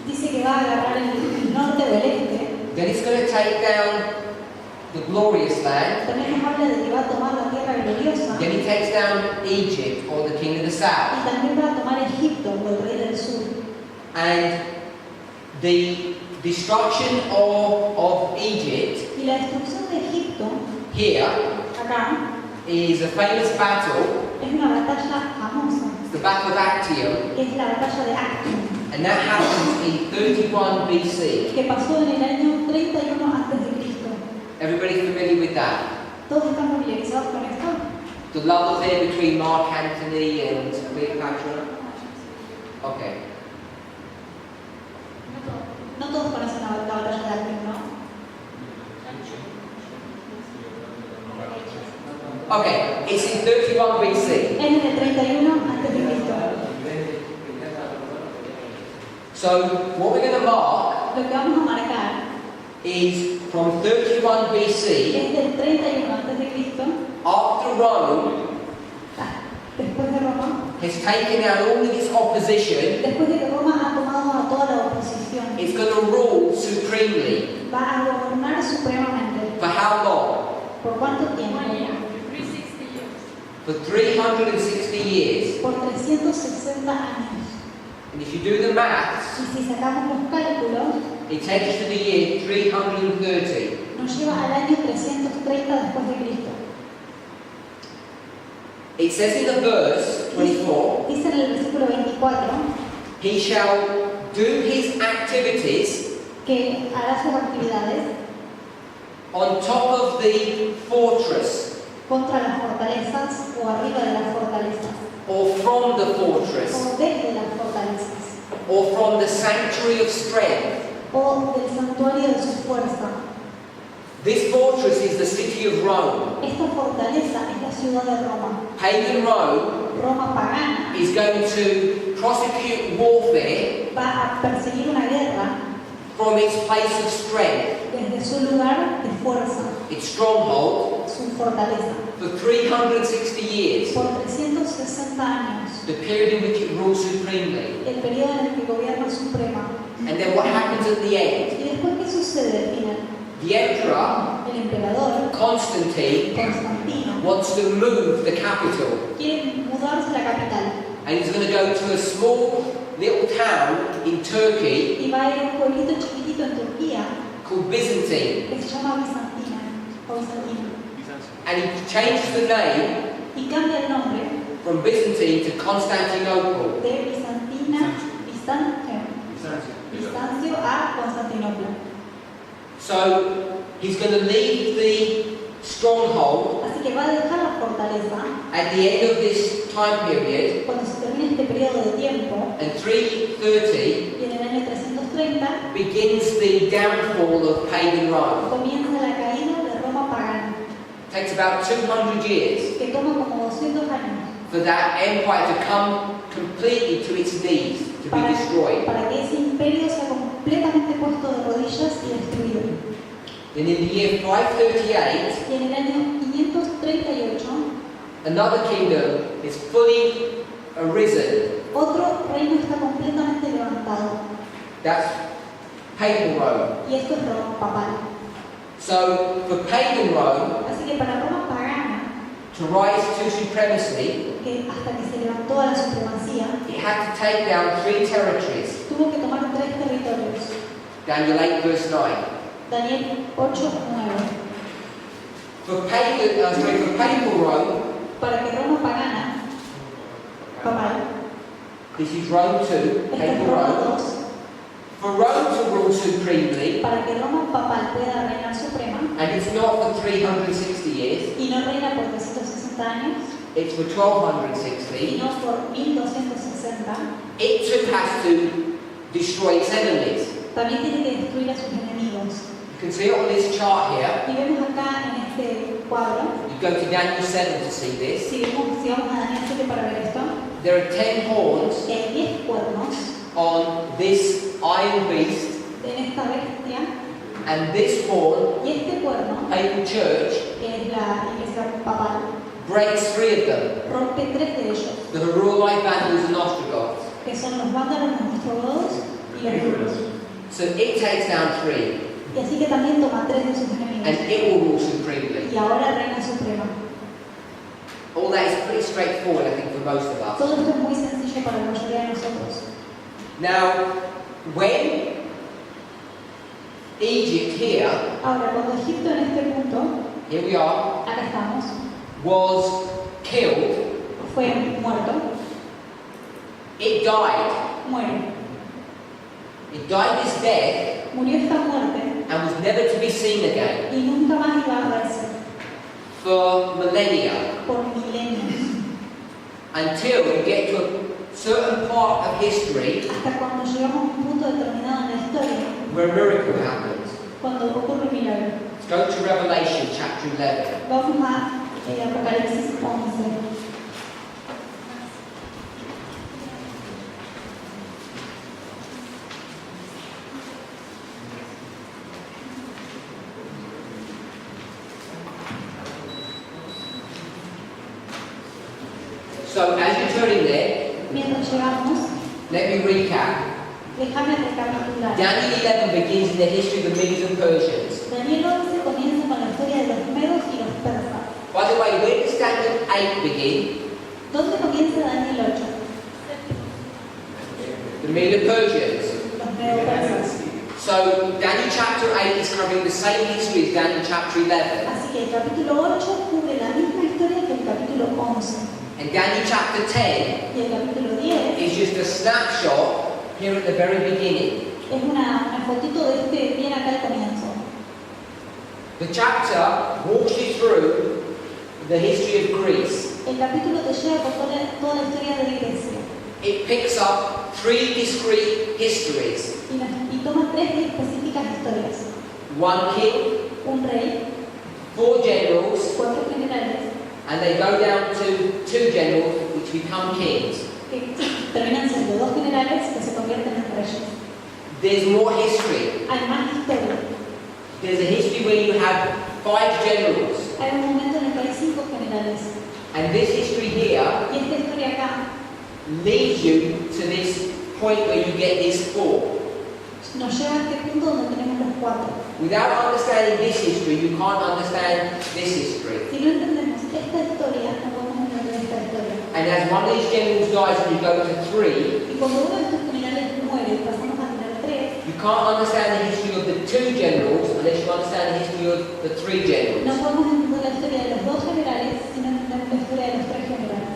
dice que va a agarrar el norte o el este. Then it's going to take down the glorious land. También nos habla de que va a tomar la tierra gloriosa. Then he takes down Egypt, or the king of the south. Y también va a tomar Egipto o el rey del sur. And the destruction of Egypt Y la destrucción de Egipto, here acá, is a famous battle. Es una batalla famosa, It's the Battle of Actium, que es la batalla de Actium, and that happens in 31 BC. que pasó en el año 31 a.C. Everybody familiar with that? ¿Todos están familiarizados con esto? The love affair between Mark Antony and Cleopatra? Okay. No todos conocen la batalla de Actium, ¿no? Okay, it's in 31 BC. Es en el 31 a.C. So what we're going to mark Lo que vamos a marcar is from 31 BC, es del 31 a.C. after Rome Después de Roma, has taken out all of its opposition, después de que Roma ha tomado a toda la oposición, it's going to rule supremely. va a gobernar supremamente. For how long? ¿Por cuánto tiempo? For 360 years. Por 360 años. And if you do the maths, Y si sacamos los cálculos, it takes us to the year 330. nos lleva al año 330 después de Cristo. It says in the verse 24, Dice en el versículo 24 he shall do his activities que hará sus actividades on top of the fortress, contra las fortalezas o arriba de las fortalezas, or from the fortress, o desde las fortalezas, or from the sanctuary of strength. o del santuario de su fuerza. This fortress is the city of Rome. Esta fortaleza es la ciudad de Roma. Pagan Rome Roma pagana is going to prosecute warfare va a perseguir una guerra from its place of strength, desde su lugar de fuerza, its stronghold, su fortaleza, for 360 years, por 360 años, the period in which it rules supremely. el periodo en el que gobierna suprema. And then what happens at the end? ¿Y después qué sucede al final? The emperor, El emperador Constantine, Constantino wants to move the capital, quiere mudarse a la capital and he's going to go to a small little town in Turkey y va a ir a un pueblito chiquitito en Turquía called Byzantine, que se llama Bizantina o Bizantino, and he changes the name y cambia el nombre from Byzantine to Constantinople. de Bizantina, Bizancio a Constantinopla. So he's going to leave the stronghold Así que va a dejar la fortaleza at the end of this time period, cuando se termine este periodo de tiempo, and 330 y en el año 330 begins the downfall of pagan Rome. comienza la caída de Roma pagana, It takes about 200 years que toma como 200 años for that empire to come completely to its knees, to be destroyed. para que ese imperio sea completamente puesto de rodillas y destruido. Then in the year 538, Y en el año 538, another kingdom is fully arisen. otro reino está completamente levantado, That's pagan Rome. y esto es Roma papal. So for pagan Rome Así que para Roma pagana, to rise to supremacy, que hasta que se levantó a la supremacía, it had to take down 3 territories. tuvo que tomar 3 territorios. Daniel 8 verse 9. Daniel 8:9. For papal Rome, Para que Roma pagana, papal, this is Rome 2, esta es papal Roma Rome. 2, For Rome to rule supremely, para que Roma papal pueda reinar suprema, and it's not for 360 years, y no reina por 360 años, it's for y 1260, no por 1260, it too has to destroy its enemies. también tiene que destruir a sus enemigos. You can see it on this chart here. Y vemos acá en este cuadro, You go to Daniel 7 to see this. si vamos a Daniel 7 para ver esto, There are 10 horns que hay 10 cuernos on this iron beast, en esta bestia, and this horn, y este cuerno, papal church, que es la iglesia papal, breaks 3 of them. rompe 3 de ellos, The Heruli, Vandals, and Ostrogoths. que son los vándalos, los ostrogodos y los rulos. So it takes down 3, Y así que también toma 3 de sus enemigos. and it will rule supremely. Y ahora reina suprema. All that is pretty straightforward, I think, for most of us. Todo esto es muy sencillo para la mayoría de nosotros. Now, when Egypt here, Ahora, cuando Egipto en este punto, here we are, acá estamos, was killed, fue muerto, it died. muere. It died this death Murió esta muerte and was never to be seen again y nunca más iba a verse for millennia por milenios. until you get to a certain part of history Hasta cuando llegamos a un punto determinado en la historia, where a miracle happens. cuando ocurre un milagro. Let's go to Revelation chapter 11. Vamos a Apocalipsis 11. So as you're turning there, Mientras llegamos, let me recap. déjame recapitular. Daniel 11 begins in the history of the Medes and Persians. Daniel 11 comienza con la historia de los medos y los persas. By the way, where does Daniel 8 begin? ¿Dónde comienza Daniel 8? The Medes and Persians. Los medo-persas. So Daniel chapter 8 is covering the same history as Daniel chapter 11. Así que el capítulo 8 cubre la misma historia que el capítulo 11. And Daniel chapter 10 Y el capítulo 10 is just a snapshot here at the very beginning. es una fotito de este bien acá al comienzo. The chapter walks you through the history of Greece. El capítulo te lleva por toda la historia de Grecia It picks up three discrete histories. y toma tres específicas historias. One king, Un rey, 4 generals, 4 generales, and they go down to 2 generals which become kings. que terminan siendo 2 generales que se convierten en reyes. There's more history. Hay más historia. There's a history where you have 5 generals. Hay un momento en el que hay 5 generales. And this history here Y esta historia acá leads you to this point where you get these 4. nos lleva a este punto donde tenemos los 4. Without understanding this history, you can't understand this history. Si no entendemos esta historia, no podemos entender esta historia. And as one of these generals dies and you go to 3, Y cuando uno de estos generales muere, pasamos a tener 3. you can't understand the history of the 2 generals unless you understand the history of the 3 No generals. podemos entender la historia de los 2 generales si no entendemos la historia de los 3 generales.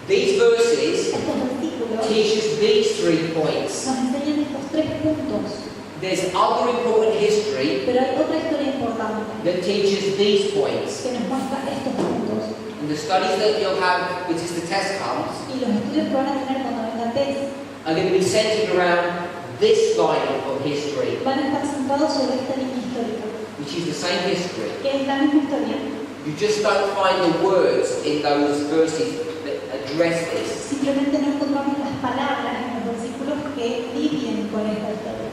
These verses Estos versículos teach us these 3 points. nos enseñan estos 3 puntos, There's other important history pero hay otra historia importante that teaches these points. que nos muestra estos puntos. And the studies that you'll have, which is the test comes, Y los estudios que van a tener cuando venga test are going to be centered around this line of history, van a estar centrados sobre esta línea histórica, which is the same history. que es la misma historia. You just don't find the words in those verses that address this. Simplemente no encontramos las palabras en los versículos que lidien con esta historia.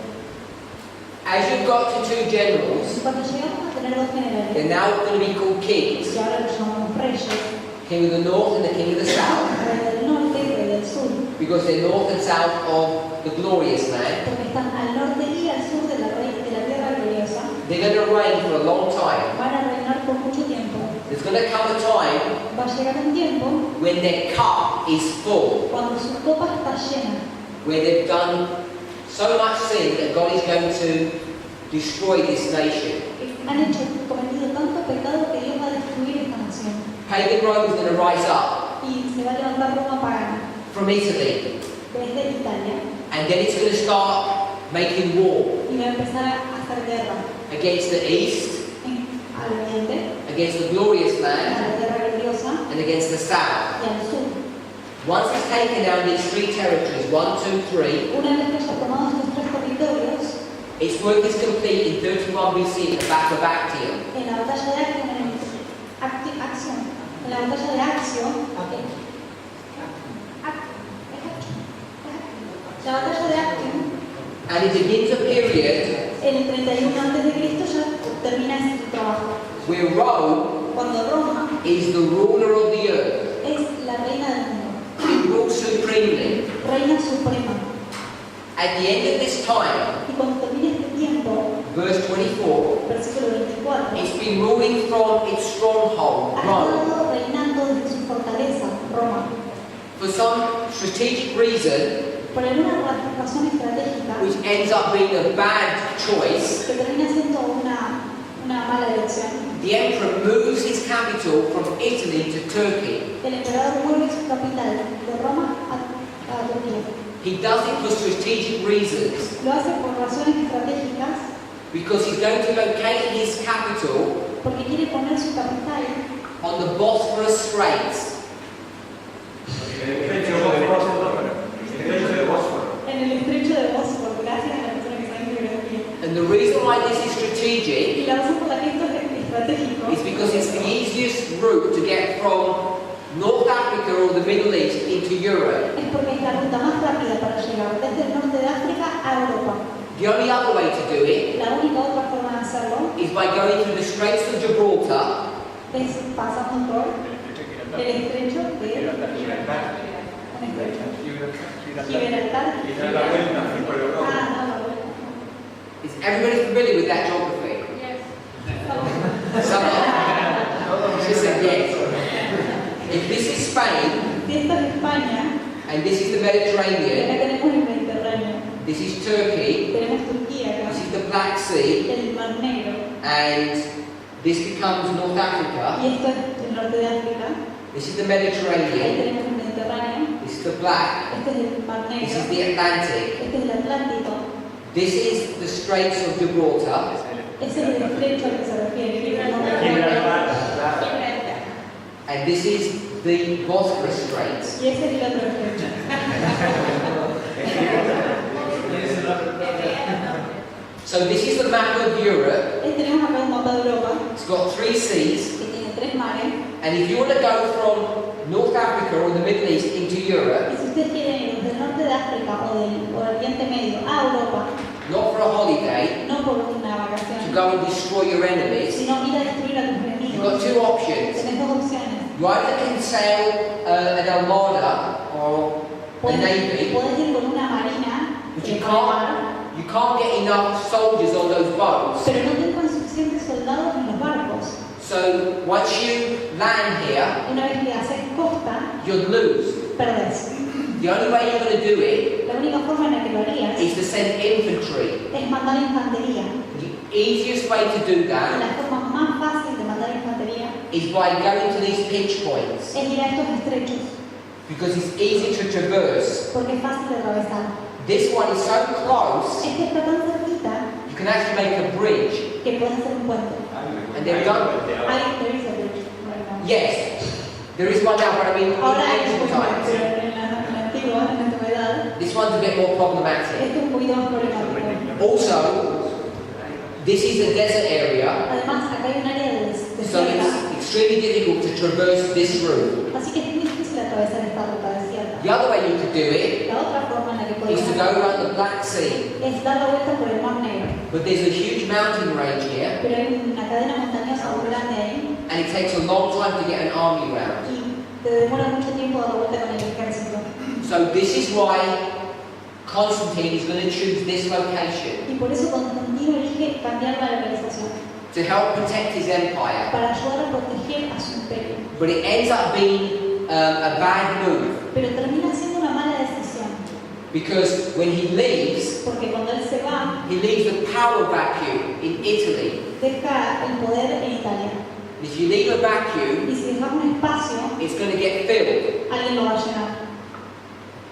As you've got to 2 generals, Y cuando llegamos a tener 2 generales, they're now going to be called kings. que ahora los llamamos reyes, King of the north and the king of the south, rey del norte y rey del sur, because they're north and south of the glorious land. porque están al norte y al sur de la tierra gloriosa, They're going to reign for a long time. van a reinar por mucho tiempo. There's going to come a time Va a llegar un tiempo when their cup is full, cuando su copa está llena, where they've done so much sin that God is going to destroy this nation. que han cometido tanto pecado que Dios va a destruir esta nación. Pagan Rome is going to rise up Y se va a levantar Roma pagana from Italy, desde Italia and then it's going to start making war y va a empezar a hacer guerra against the east, al oriente, against the glorious a land, la tierra gloriosa and against the south. y al sur. Once it's taken down these 3 territories, 1, 2, 3, Una vez que haya tomado estos 3 territorios, its work is complete in 31 BC at the back of Actium. en la batalla de Acción, en la batalla de Acción, la batalla de Acción, And it begins a period en el 31 a.C. ya termina ese trabajo. where Rome Cuando Roma is the ruler of the earth. es la reina del mundo, It rules supremely. reina suprema. At the end of this time, Y cuando termine este tiempo, verse 24, versículo 24, it's been ruling from its stronghold, ha Rome, estado reinando desde su fortaleza, Roma, for some strategic reason, por alguna razón estratégica which ends up being a bad choice. que termina siendo una una mala elección. The emperor moves his capital from Italy to Turkey. El emperador mueve su capital de Roma a Turquía. He does it for strategic reasons, Lo hace por razones estratégicas, because he's going to locate his capital porque quiere poner su capital on the Bosphorus Straits. en el estrecho de Bósforo. Gracias a la persona que sabe geografía. And the reason why this is strategic Y la razón por la que esto es estratégico is because it's the easiest route to get from North Africa or the Middle East into Europe. es porque es la ruta más rápida para llegar desde el norte de África a Europa. The only other way to do it La única otra forma de hacerlo is by going through the Straits of Gibraltar es pasando por el estrecho de Gibraltar. Is everybody familiar with that geography? Someone? She said yes. If this is Spain, Si esta es España, and this is the y acá Mediterranean, tenemos el Mediterráneo, this is Turkey, tenemos Turquía acá, this is the Black Sea, el Mar Negro, and this becomes North Africa, y esto es el norte de África, this is the ahí Mediterranean, tenemos el Mediterráneo, this is the Black, este es el Mar this is Negro, the Atlantic, este es el Atlántico, this is the Straits of Gibraltar, ese es el estrecho al que se refiere, and this is the Bosphorus Straits. y ese es el otro estrecho. So this is the map of Europe. Tenemos acá un mapa de Europa It's got 3 seas, que tiene 3 mares, and if you want to go from North Africa or the Middle East into Europe, y si ustedes quieren ir desde el norte de África o del Oriente Medio a Europa, not for a holiday, no por una to vacación, go and destroy your enemies, sino ir a destruir a tus you've got enemigos, 2 options. tenés dos opciones. You either can sail an armada or a Podés navy, ir con una marina but en you el mar, can't get enough soldiers on those boats. pero no tengan suficientes soldados en los barcos. So once you land here, Una vez que haces costa, you'll lose. perdés. The only way you're going to do it La única forma en la que lo harías is to send infantry. es mandar infantería. The easiest way to do Y that la forma más fácil de mandar infantería is by going to these pinch points, es ir a estos estrechos, because it's easy to traverse. porque es fácil de atravesar. This one is so close, Es que está tan cerquita you can actually make a bridge. que puedes hacer un puente. And they've done. There is a bridge right now. Yes, there is one now, but I mean in Ahora hay ancient un puente, times. pero en la antigua, en la antigüedad, This one's a bit more problematic. esto es un poquito más problemático. Also, this is a desert area, Además, acá hay un área de so desierta, it's extremely difficult to traverse this route. así que es muy difícil atravesar esta ruta desierta. The other way you could do it La otra forma en la que is podemos to go around the Black Sea, es dar la vuelta por el Mar Negro, but there's a huge mountain range here, pero hay una cadena montañosa muy grande ahí and it takes a long time to get an army round. y te demora mucho tiempo dar la vuelta con el ejército. So this is why Constantine is going to choose this location Y por eso Constantino elige cambiar la localización, to help protect his empire. para ayudar a proteger a su imperio. But it ends up being a bad move, Pero termina siendo una mala decisión, because when he leaves, porque cuando él se va, he leaves the power vacuum in Italy. deja el poder en Italia. If you leave a vacuum, Y si dejamos un espacio, it's going to get filled. alguien lo va a llenar.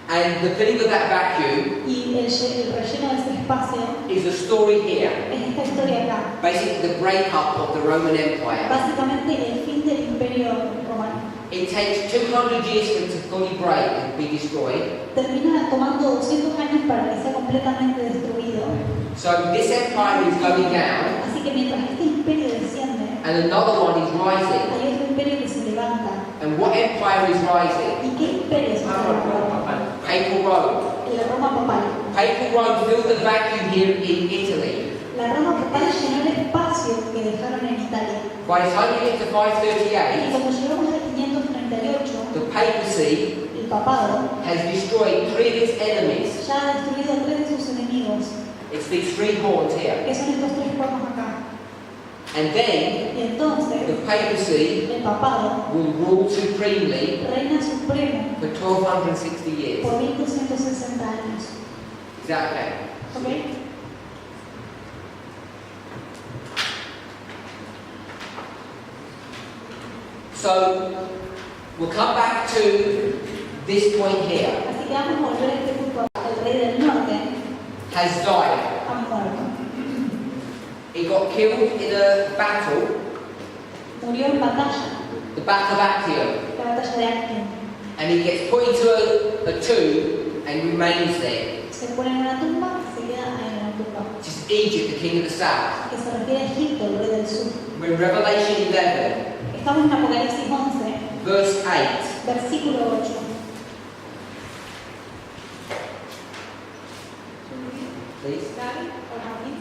And the filling of that vacuum Y el relleno de ese espacio is a story here. es esta historia acá. Basically, the breakup of the Roman Empire. Básicamente el fin del imperio romano. It takes 200 years for it to fully break and be destroyed. Termina tomando 200 años para que sea completamente destruido. So this empire is going down, Así que mientras este imperio desciende, and another one is rising. hay otro imperio que se levanta. And what empire is rising? ¿Y qué imperio se está levantando? Papal Rome. La Roma papal. Papal Rome filled the vacuum here in Italy. La Roma papal llenó el espacio que dejaron en Italia. By the time you get to Y 538, cuando llegamos al 538, the papacy el papado has destroyed 3 of its enemies. ya ha destruido a 3 de sus enemigos, It's these 3 horns here. que son estos 3 cuernos acá. And then Y entonces, the papacy el papado will rule supremely reina supremo for 1260 years. por 1260 años. Is that okay? ¿Ok? So we'll come back to this point here. Así que vamos a volver a este punto. El rey del norte Has died. ha muerto. He got killed in a battle, Murió en batalla, the Battle of Actium, la batalla de Actium. and he gets put into a tomb and remains there. Se pone en una tumba y se queda ahí en la tumba. Which is Egypt, the king of the south. Que se refiere a Egipto, el rey del sur. We're in Revelation 11, Estamos en Apocalipsis 11, verse 8. versículo 8. Please. Gaby, o Martín.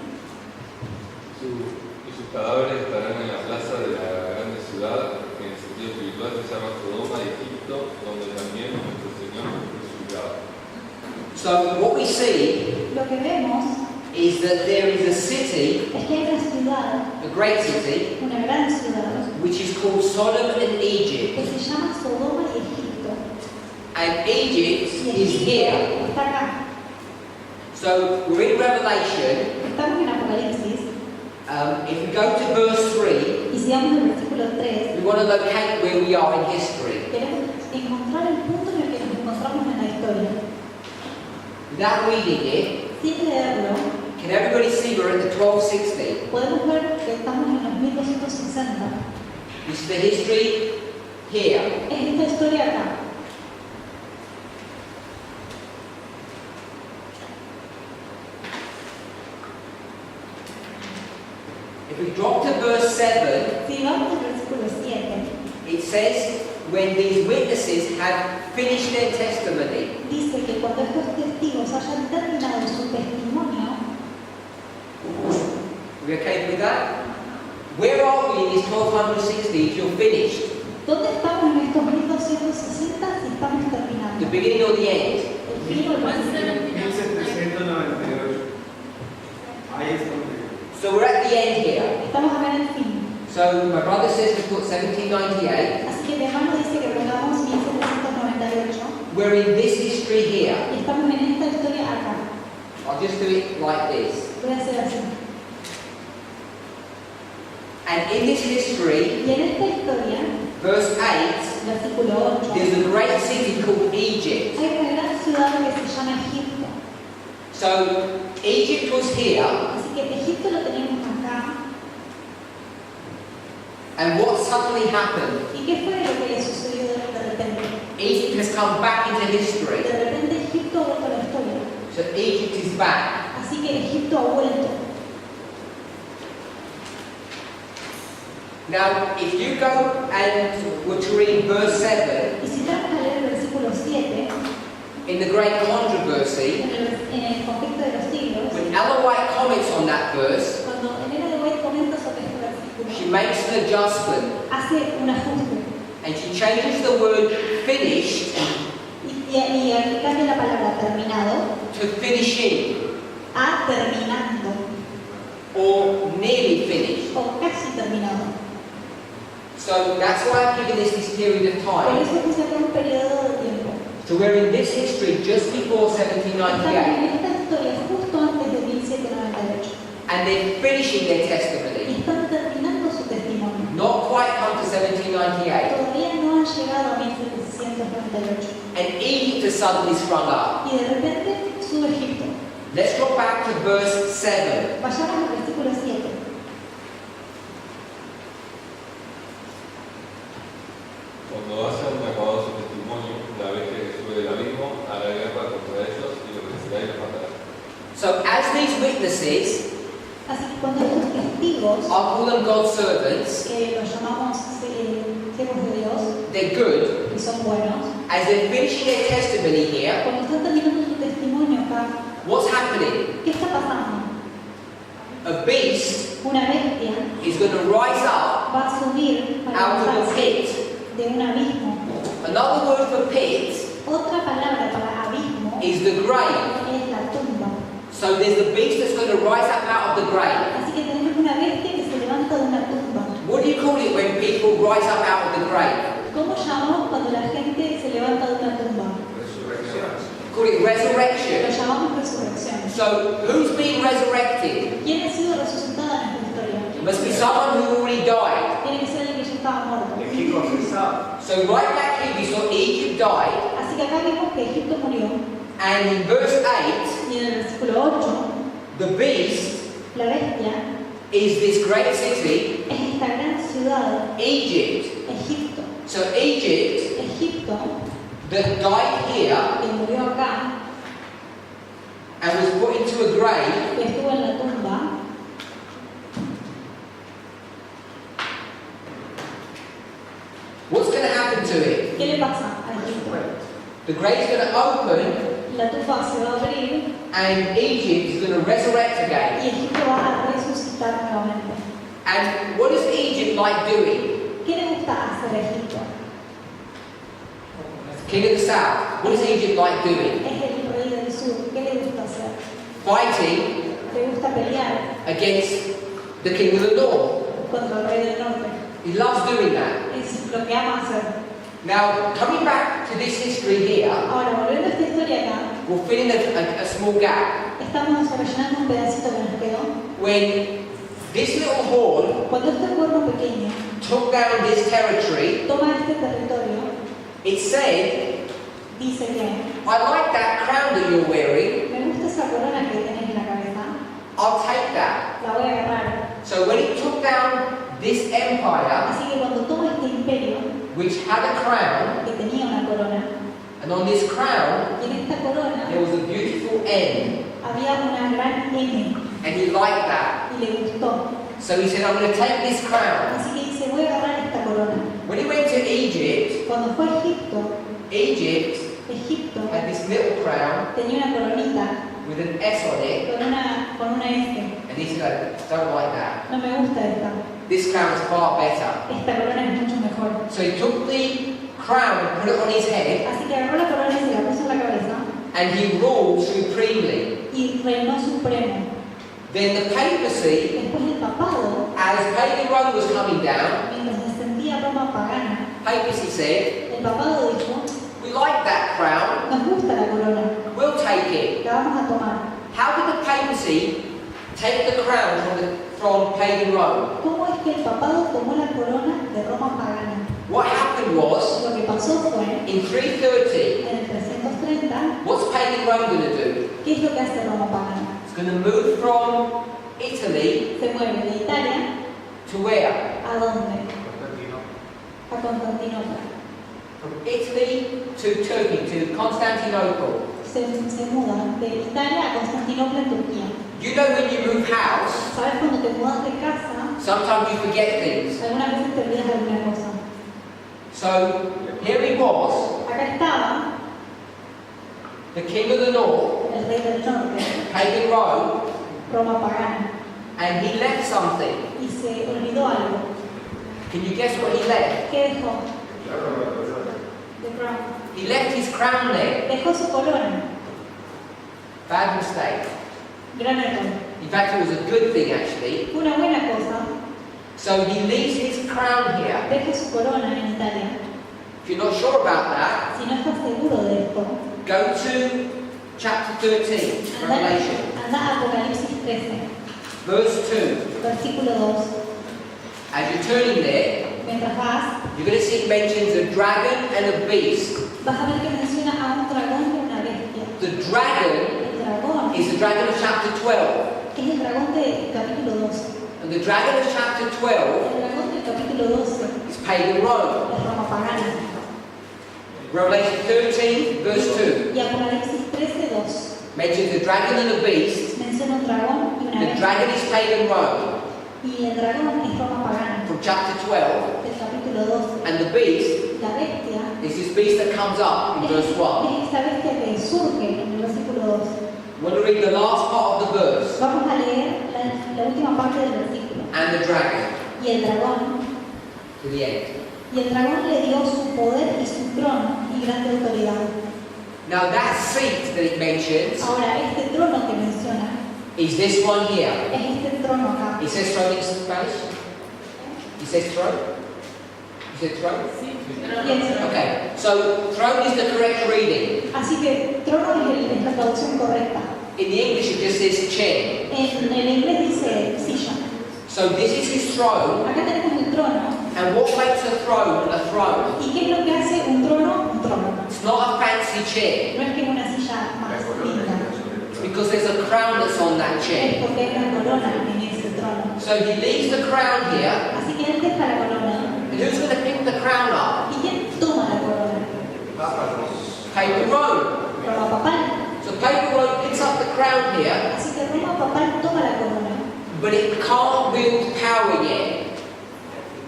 Y sus cadáveres estarán en la plaza de la grande ciudad, que en el sentido espiritual se llama Sodoma y Egipto, donde también nuestro Señor fue crucificado. So what we see Lo que vemos is that there is a city, es que hay una ciudad, a great city, una gran ciudad, which is called Sodom and Egypt. que se llama Sodoma y Egipto. And Egypt Y is here. Egipto está acá. So we're in Revelation. Estamos en Apocalipsis. If we go to verse 3, Y si vamos al versículo 3, we want to locate where we are in history. queremos encontrar el punto en el que nos encontramos en la historia. Without reading it, Sin leerlo, can everybody see we're at the 1260? podemos ver que estamos en los 1260. This is the history here. Es esta historia acá. If we drop to verse 7, Si vamos al versículo 7, it says, when these witnesses had finished their testimony. dice que cuando estos testigos hayan terminado su testimonio, We okay with that? Where are we in this 1260 if you're finished? ¿dónde estamos en estos 1260 si estamos terminando? The beginning or the end? El fin o el principio. 1798. Ahí estamos. So we're at the end here. Estamos acá en el fin. So my brother says to put 1798. Así que mi hermano dice que pongamos 1798 We're in this history here. y estamos en esta historia acá. I'll just do it like this. Voy a hacer así. And in this history, Y en esta historia, verse 8, versículo 8, there's a great city called Egypt. hay una gran ciudad que se llama Egipto. So Egypt was here, Así que Egipto lo tenemos acá. and what suddenly happened? ¿Y qué fue lo que le sucedió de repente? Egypt has come back into history. De repente Egipto ha vuelto a la historia. So Egypt is back. Así que Egipto ha vuelto. Now, if you go and were to read verse 7, Y si vamos a leer el versículo 7, in the great controversy, en el contexto de los siglos, when Ellen White comments on that verse, cuando Elena de White comenta sobre este versículo, she makes an adjustment hace un ajuste and she changes the word finished y aquí cambia la palabra terminado to finishing a terminando or nearly finished. o casi terminado. So that's why I'm giving this period of Por time. eso puse acá un periodo de tiempo. So we're in this history just before Estamos 1798 en esta historia justo antes de 1798 and they're finishing their y testimony. están terminando su testimonio. Not quite come to 1798 Todavía no han llegado a 1798 and Egypt has suddenly sprung up. y de repente sube Egipto. Let's go back to verse 7. Vayamos al versículo 7. Cuando hayan acabado su testimonio, la bestia que sube del abismo hará guerra contra ellos y los vencerá y los matará. So as these witnesses, Así que cuando estos testigos, I'll call them God's servants, que los llamamos siervos de Dios, they're good, que son buenos, as they're finishing their testimony here, cuando están terminando su testimonio acá, what's happening? ¿qué está pasando? A beast Una bestia is going to rise up va a subir para out of a lanzarse pit. de un abismo. Another word for pit Otra palabra para abismo is the grave. es la tumba. So there's a beast that's going to rise up out of the grave. Así que tenemos una bestia que se levanta de una tumba. What do you call it when people rise up out of the grave? ¿Cómo llamamos cuando la gente se levanta de una tumba? Call it Lo resurrection. llamamos resurrección. So who's being resurrected? ¿Quién ha sido resucitado en esta historia? It must be someone who already died. Tiene que ser alguien que ya estaba muerto. El que confesaba So right back here we saw Egypt died, Así que acá vimos que Egipto murió. and in verse 8, Y en el versículo 8, the beast la bestia is this great city, es esta gran ciudad, Egypt. Egipto. So Egypt, Egipto, that died here que murió acá, and was put into a grave, que estuvo en la tumba, what's going to happen to it? ¿qué le pasa a Egipto? The grave's going to open, La tumba se va a abrir and Egypt is going to resurrect y again. Egipto va a resucitar nuevamente. And what is Egypt like doing? ¿Qué le gusta hacer a Egipto? King of the South, what is Egypt like doing? Es el rey del sur. ¿Qué le gusta hacer? Fighting Le gusta pelear against the king of the north. contra el rey del norte. He loves doing that. Es lo que ama hacer. Now, coming back to this history here, Ahora, volviendo a esta historia acá, we'll fill in a small gap. estamos rellenando un pedacito que nos quedó. When this little horn Cuando este cuerno pequeño took down this territory, toma este territorio, it said, dice que I like that crown that you're wearing, me gusta esa corona que tenés en la cabeza, I'll take that. la voy a agarrar. So when it took down this empire, Así que cuando toma este imperio which had a crown, que tenía una corona, and on this crown y en esta corona there was a beautiful N, había una gran M and he liked that. y le gustó. So he said, I'm going to take this crown. Así que dice, voy a agarrar esta corona. When he went to Egypt, Cuando fue a Egipto, Egypt Egipto had this little crown tenía una coronita with an S on it, con una S. and he said, I don't like that. No me gusta esta. This crown is far better. Esta corona es mucho mejor. So he took the crown and put it on his head, Así que agarró la corona y se la puso en la cabeza and he ruled supremely. y reinó supremo. Then the papacy, Después el papado, as pagan Rome was coming down, mientras descendía Roma pagana, papacy said, el papado dijo, we like that crown, nos gusta la corona, we'll take it. la vamos a tomar. How did the papacy take the crown from pagan Rome? ¿Cómo es que el papado tomó la corona de Roma pagana? What happened was, Lo que pasó fue, in 330, en el 330, what's pagan Rome going to do? ¿qué es lo que hace Roma pagana? It's going to move from Italy Se mueve de Italia to where? a dónde? A Constantinopla. From Italy to Turkey, to Constantinople. Se muda de Italia a Constantinopla en Turquía. You know when you move house, ¿Sabes cuando te mudas de casa? sometimes you forget things. Algunas veces te olvidas de alguna cosa. So here he was, Acá estaba the king of the north, el rey del norte, pagan Rome, Roma pagana, and he left something. y se olvidó algo. Can you guess what he left? ¿Qué dejó? The crown. He left his crown there. Dejó su corona. Bad mistake. Gran error. In fact, it was a good thing actually. Fue una buena cosa. So he leaves his crown here. Deja su corona en Italia. If you're not sure about that, Si no estás seguro de esto, go to chapter 13, Revelation, anda a Apocalipsis 13, verse 2. versículo 2. As you're turning there, Mientras vas, you're going to see it mentions a dragon and a beast. vas a ver que menciona a un dragón y una bestia. The dragon El dragón is the dragon of chapter 12. es el dragón del capítulo 12. And the dragon of chapter 12 El dragón del capítulo 12 is pagan Rome. es Roma pagana. Revelation 13, verse 2 Y Apocalipsis 13, 2 mentions the dragon and the beast. menciona un dragón y una The bestia. dragon is pagan Rome Y el dragón es Roma pagana. from chapter 12. Del capítulo 12. And the beast La bestia is this beast that comes up in verse 1. es esa bestia que surge en el versículo 2. We're going to read the last part of the verse. Vamos a leer la última parte del versículo. And the dragon Y el dragón to the end. Y el dragón le dio su poder y su trono y grande autoridad. Now that seat that it mentions Ahora, este trono que menciona is this one here. es este trono acá. It says throne in Spanish? It says throne? You said throne? Yes. Okay, so throne is the correct reading. Así que trono es la traducción correcta. In the English it just says chair. En el inglés dice silla. So this is his throne, Acá tenemos el trono And what makes a throne a throne? ¿Y qué es lo que hace un trono? Un trono. It's not a fancy chair. No es que una silla más linda, It's because there's a crown that's on that es chair. porque hay una corona en ese trono. So he leaves the crown here. Así que él deja la corona. And who's going to pick the crown up? ¿Y quién toma la corona? Papal Rome. Roma papal. So Papal Rome picks up the crown here, Así que Roma papal toma la corona. but it can't wield power yet.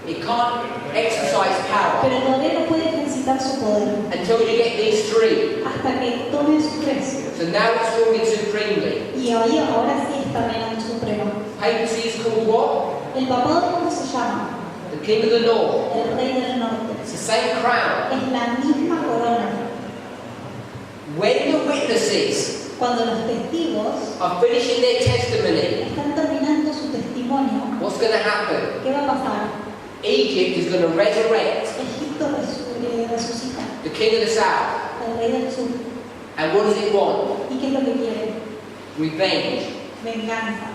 It can't exercise power Pero todavía no puede ejercitar su poder until you get these three. hasta que tome su precio. So now it's ruling supremely. Y ahora sí está reinando supremo. Papacy is called what? ¿El papado cómo se llama? The King of the North. El rey del norte. It's the same crown. Es la misma corona. When the witnesses Cuando los testigos are finishing their testimony, están terminando su testimonio, what's going to happen? ¿qué va a pasar? Egypt is going to resurrect Egipto resucita the King of the South. al rey del sur. And what does it want? ¿Y qué es lo que quiere? Revenge. Venganza.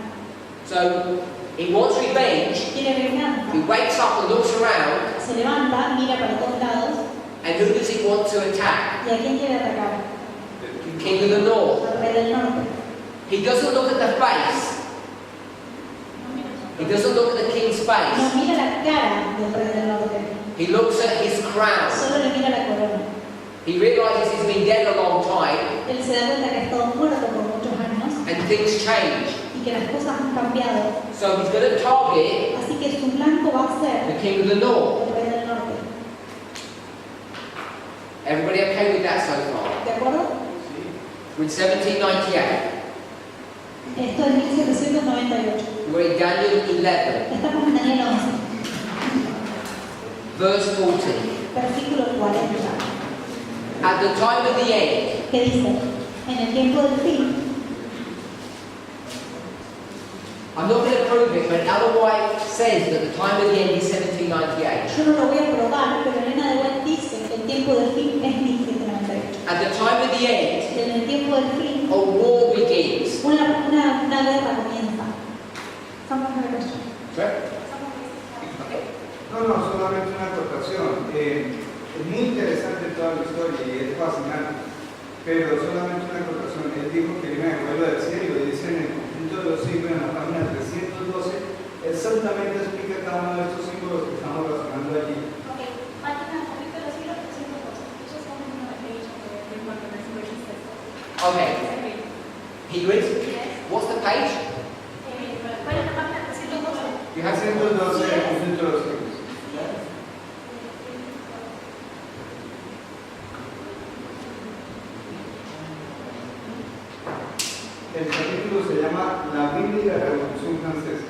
So he wants revenge. Quiere venganza. He wakes up and looks around. Se levanta, mira para todos lados. And who does he want to attack? ¿Y a quién quiere atacar? The King of the North. Al rey del norte. He doesn't look at the face. He doesn't look at the king's No face. mira la cara del rey del norte. He looks at his crown. Solo le mira la corona. He realizes he's been dead a long time Él se da cuenta que ha estado muerto por muchos años and things change. y que las cosas han cambiado. So he's going to target Así que su blanco va a ser the King of the North. el rey del norte. Everybody okay with that so far? ¿De acuerdo? We're in 1798. Esto es 1798. We're in Daniel 11, Estamos en Daniel 11, verse 40. versículo 40, At the time of the end, que dice, en el tiempo del fin, I'm not going to prove it, but Ellen White says that the time of the end is 1798. yo no lo voy a probar, pero Elena de White dice que el tiempo del fin es 1798. At the time of the end, En el tiempo del fin, a war begins. una guerra comienza. Someone have a question? Sorry? No, solamente una acotación. Es muy interesante toda la historia y es fascinante, pero solamente una acotación. Él dijo que me vuelvo a decir, y lo dice en el conjunto de los siglos, en la página 312, exactamente explica cada uno de estos símbolos que estamos relacionando allí. Okay, página de los siglos 312. Just one more page of the report that's where he says that. Okay. He reads. Yes. What's the page? ¿Cuál es la página 312? You have 312 del conjunto de los siglos. El capítulo se llama La Biblia y la Revolución Francesa.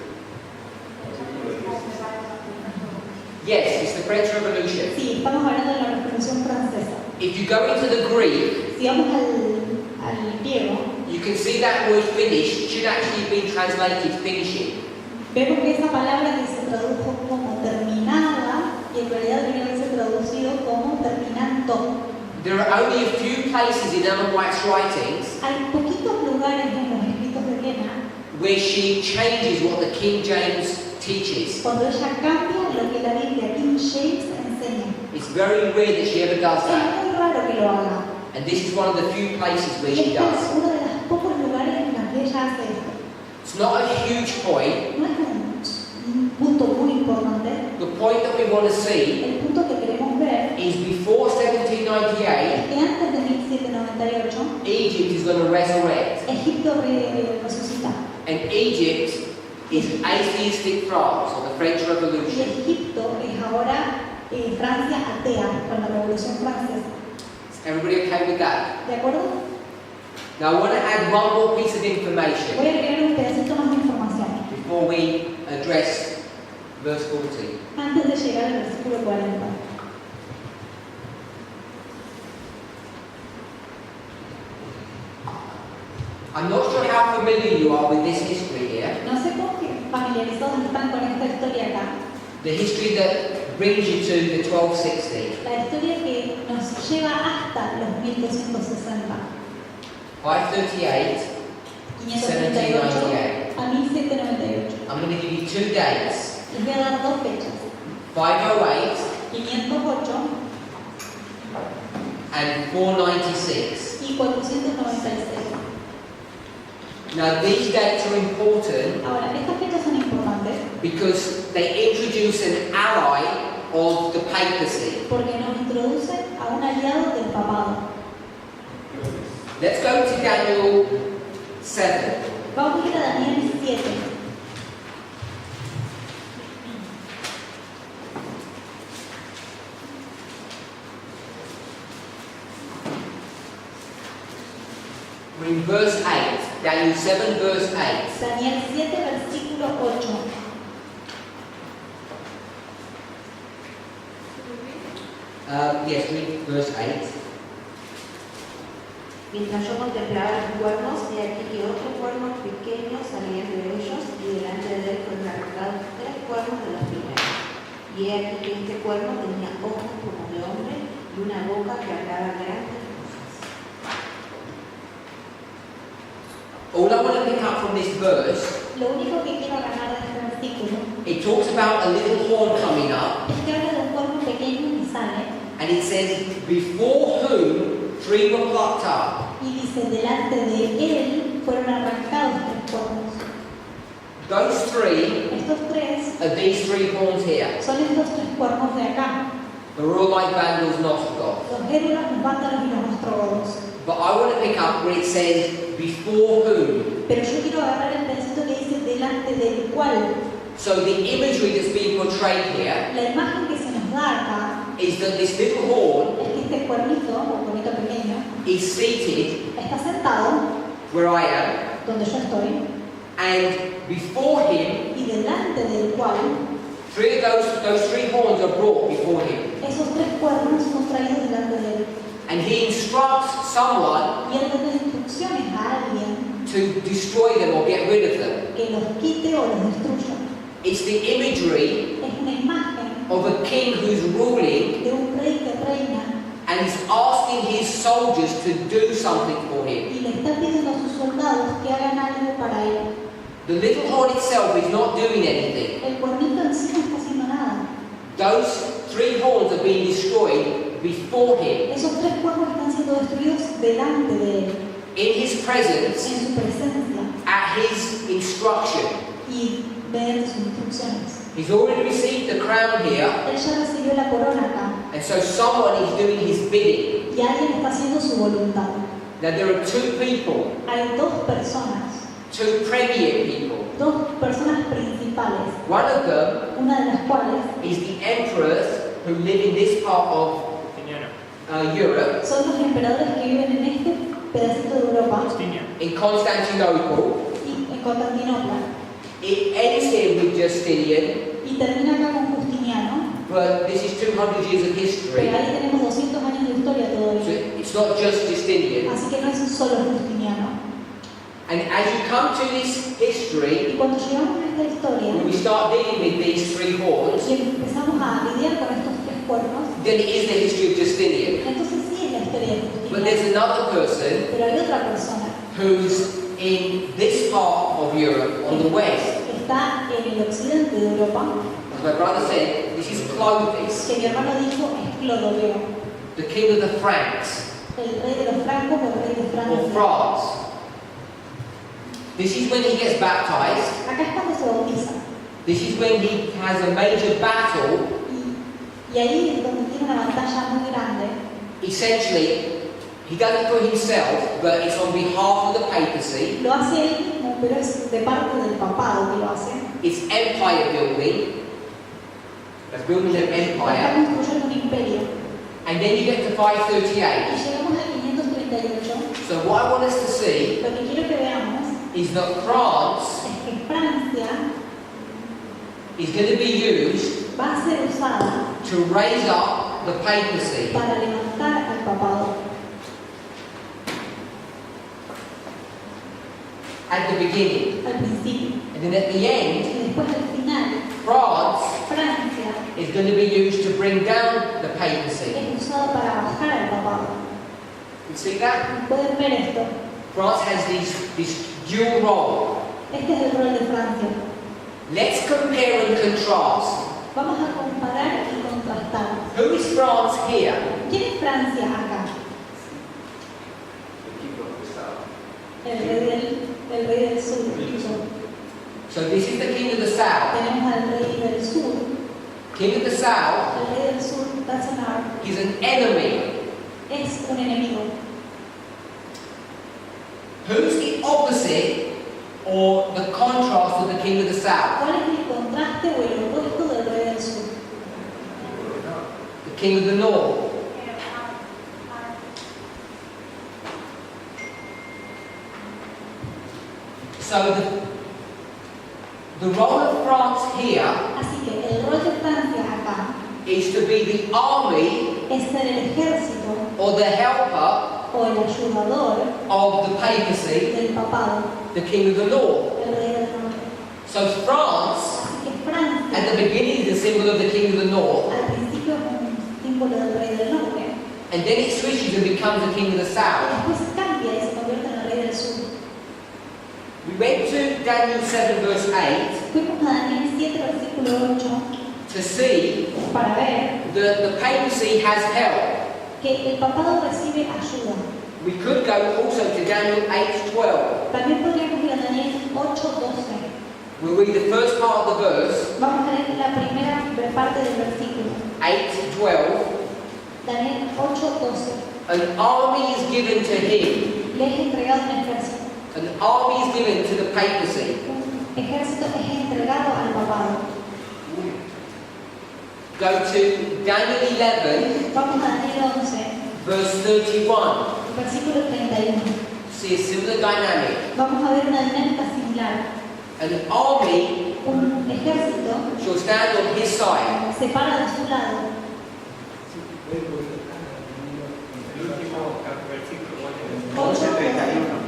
Yes, it's the French Revolution. Sí, estamos hablando de la Revolución Francesa. If you go into the Greek, Si vamos al griego, you can see that word finish should actually have been translated finishing. vemos que esa palabra que se tradujo como terminada, y en realidad debería haberse traducido como terminando. There are only a few places in Ellen White's writings Hay poquitos lugares en los escritos de Elena where she changes what the King James teaches. cuando ella cambia lo que la Biblia King James enseña. It's very rare that she ever does that. Es muy raro que lo haga. And this is one of the few places where Y she este es does. uno de los pocos lugares en los que ella hace esto. It's not a huge point. No es un punto muy importante. The point that we want to see El punto que queremos ver is before 1798, es que antes de 1798 Egypt is going to resurrect. Egipto resucita. And Egypt is atheistic France, or the French Y Revolution. Egipto es ahora Francia atea con la Revolución Francesa. Is everybody okay with that? ¿De acuerdo? Now I want to add one more piece of Voy information a agregar un pedacito más de información before we address verse 40. antes de llegar al versículo 40. I'm not sure how familiar you are with this history here. No sé cuán familiarizados están con esta historia acá. The history that brings you to the 1260. La historia que nos lleva hasta los 1260. 538, 538 a 1798. I'm going to give you two dates. Les voy a dar dos fechas. 508, 508 and 496. y 496. Now these dates are important Ahora, estas fechas son importantes because they introduce an ally of the papacy. porque nos introducen a un aliado del papado. Let's go to Daniel 7. Vamos a ir a Daniel 7. We're in verse 8. Daniel 7, verse 8. Daniel 7, versículo 8. Yes, read verse 8. Mientras yo contemplaba los cuernos, he aquí que otros cuernos pequeños salían de ellos, y delante de él fueron arrancados 3 cuernos de los primeros. Y he aquí que este cuerno tenía ojos como de hombre y una boca que hablaba grandes cosas. All I want to pick up from this verse, Lo único que quiero agarrar de este versículo it talks about a little horn coming up, es que habla de un cuerno pequeño que sale and it says, before whom 3 were plucked up. y dice, delante de él fueron arrancados 3 cuernos. Those 3 Estos 3 are these 3 horns here. son estos 3 cuernos de acá. They're all like vandals, nostrils. Los gérulos, los vándalos y los ostrogodos. But I want to pick up where it says, before whom. Pero yo quiero agarrar el pedacito que dice delante del cual. So the imagery that's being portrayed here La imagen que se nos da acá is that this little horn es que este cuernito, o cuernito pequeño, is seated está sentado where I am, donde yo estoy and before him, y delante del cual 3 of those 3 horns are brought before him. esos 3 cuernos son traídos delante de él. And he instructs someone Y él da instrucciones a alguien to destroy them or get rid of them. que los quite o los destruya. It's the imagery Es una imagen of a king who's ruling de un rey que reina and is asking his soldiers to do something for him. y le está pidiendo a sus soldados que hagan algo para él. The little horn itself is not doing anything. El cuernito en sí no está haciendo nada. Those 3 horns are being destroyed before him. Esos 3 cuernos están siendo destruidos delante de él, In his presence, en su presencia at his instruction. y mediante sus instrucciones. He's already received the crown here, Él ya recibió la corona acá and so someone is doing his bidding. y alguien está haciendo su voluntad. Now there are 2 people, Hay 2 personas, 2 premier people. 2 personas principales, One of them una de las cuales is the emperors who live in this part of Europe, son los emperadores que viven en este pedacito de Europa in Constantinople. y en Constantinopla. It ends here with Justinian, Y termina acá con Justiniano, but this is 200 years of pero history. ahí tenemos 200 años de historia So todavía. it's not just Justinian. Así que no es solo Justiniano. And as you come to this Y history, cuando llegamos a esta historia when we start dealing with these 3 horns, y empezamos a lidiar con estos 3 cuernos, then it is the history of Justinian. entonces sí es la historia de But Justiniano. there's another person Pero hay otra persona who's in this part of Europe on the west. que está en el occidente de Europa, As my brother said, this is Clovis, que mi hermano dijo es Clodoveo, the king of the Franks, el rey de los francos o el rey de or Francia. France. This is when he gets baptized. Acá es cuando se bautiza. This is when he has a major battle. Y ahí es donde tiene una batalla muy grande. Essentially, he does it for himself, but it's on behalf of the papacy. Lo hace él mismo, pero es de parte del papado que lo hace. It's empire building. That's building an Está empire. construyendo un imperio. And then you get to Y 538. llegamos al 538. So what I want us to see Lo que quiero que veamos is that France es que Francia is going to be used va a ser usada to raise up the papacy. para levantar al papado At the beginning. al principio. And then at the end, Y después al final, France Francia is going to be used to bring down the papacy. es usada para bajar al papado. You see that? Pueden ver esto. France has this dual role. Este es el rol de Francia. Let's compare and contrast Vamos a comparar y contrastar. Who is France here? ¿Quién es Francia acá? El rey del sur. So this is the king of the south. Tenemos al rey del sur. King of the south El rey del sur, that's an arm, is an enemy. es un enemigo. Who's the opposite or the contrast of the king of the south? ¿Cuál es el contraste o el opuesto del rey del sur? The king of the north. So the role of France here Así que el rol de Francia acá is to be the army es ser el ejército or the helper o el ayudador of the papacy, del papado, the king of the north. el rey del norte. So France, Así que Francia, at the beginning, is a symbol of the king of the north, al principio es un símbolo del rey del norte, and then it switches and becomes the king of the y south. después cambia y se convierte en el rey del sur. We went to Daniel 7 verse 8 Fuimos a Daniel 7, versículo 8, to see para ver that the papacy has help. que el papado recibe ayuda. We could go also to Daniel 8:12. También podríamos ir a Daniel 8:12. We'll read the first part of the verse, Vamos a leer la primera parte del versículo. 8:12. Daniel 8:12. An army is given to him. Le es entregado un ejército. An army is given to the papacy. Un ejército es entregado al papado. Go to Daniel 11, Vamos a Daniel 11, verse 31. versículo 31. See a similar dynamic. Vamos a ver una dinámica similar. An army Un ejército shall stand on his side. se para de su lado. El último versículo, 8:31.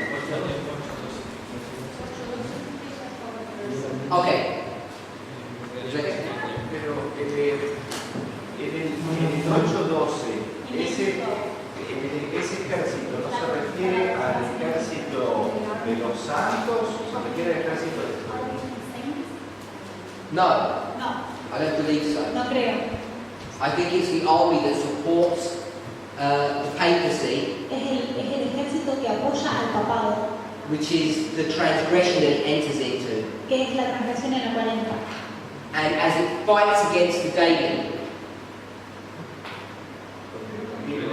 Okay. Pero en el 8:12, ese ejército no se refiere al ejército de los santos, se refiere al ejército de No, No, I don't believe so. no creo. I think it's the army that supports the papacy, Es el ejército que apoya al papado, which is the transgression that it enters into. que es la transgresión en la cual entra. And as it fights against the daily,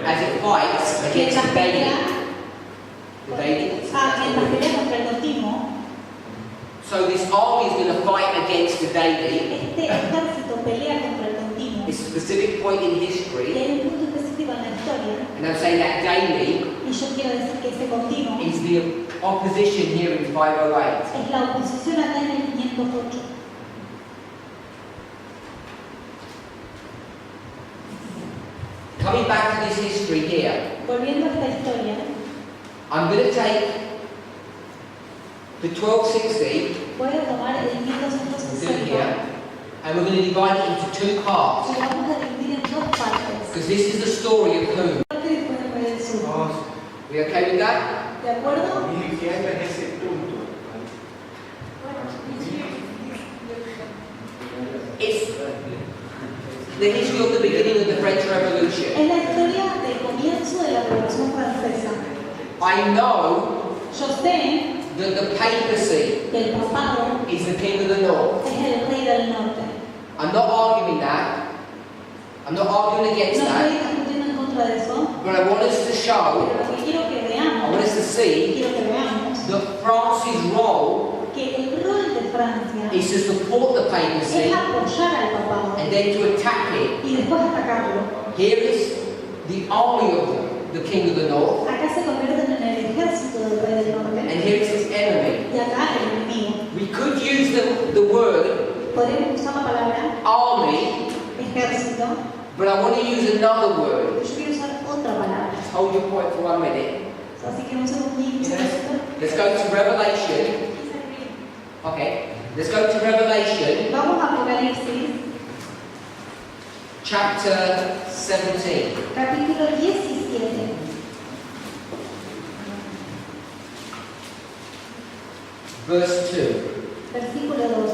as it fights against Mientras the daily, pelea, mientras pelea contra el continuo, so this army is going to fight against the daily. este ejército pelea contra el continuo. It's a specific point in Y history, hay un punto específico en la historia, and I'm saying that daily y yo quiero decir que ese continuo is the opposition here in 508. es la oposición acá en el 508. Coming back to this history here, Volviendo a esta historia, I'm going to take the 1260 voy a tomar el thing 1260 here, and we're going to divide it into two parts, y vamos a dividir en dos partes. because this is the story of whom. Parte después del rey del sur. We okay with that? ¿De acuerdo? y que haya en ese punto. It's the history of the beginning of the French Revolution. Es la historia del comienzo de la Revolución Francesa. I know Yo sé that the papacy que el papado is the king of the north. es el rey del norte. I'm not arguing that. I'm not arguing No against estoy that. discutiendo en contra de eso, But I want us to pero show, lo que quiero que I want veamos, us to see quiero que veamos that France's role que el rol de Francia is to support the es papacy apoyar al papado and then to attack it. y después atacarlo. Here is the army of the king of the north, Acá se convierten en el ejército del rey del norte and here is his enemy. y acá el enemigo. We could use the word Podemos usar la palabra army, ejército, but I want to use another word. pero yo quiero usar otra palabra. Just hold your point for 1 minute. Así que un segundito, un segundito. Let's go to Revelation. Okay, let's go to Revelation Vamos a Apocalipsis, chapter 17. capítulo 17. Verse 2. Versículo 2.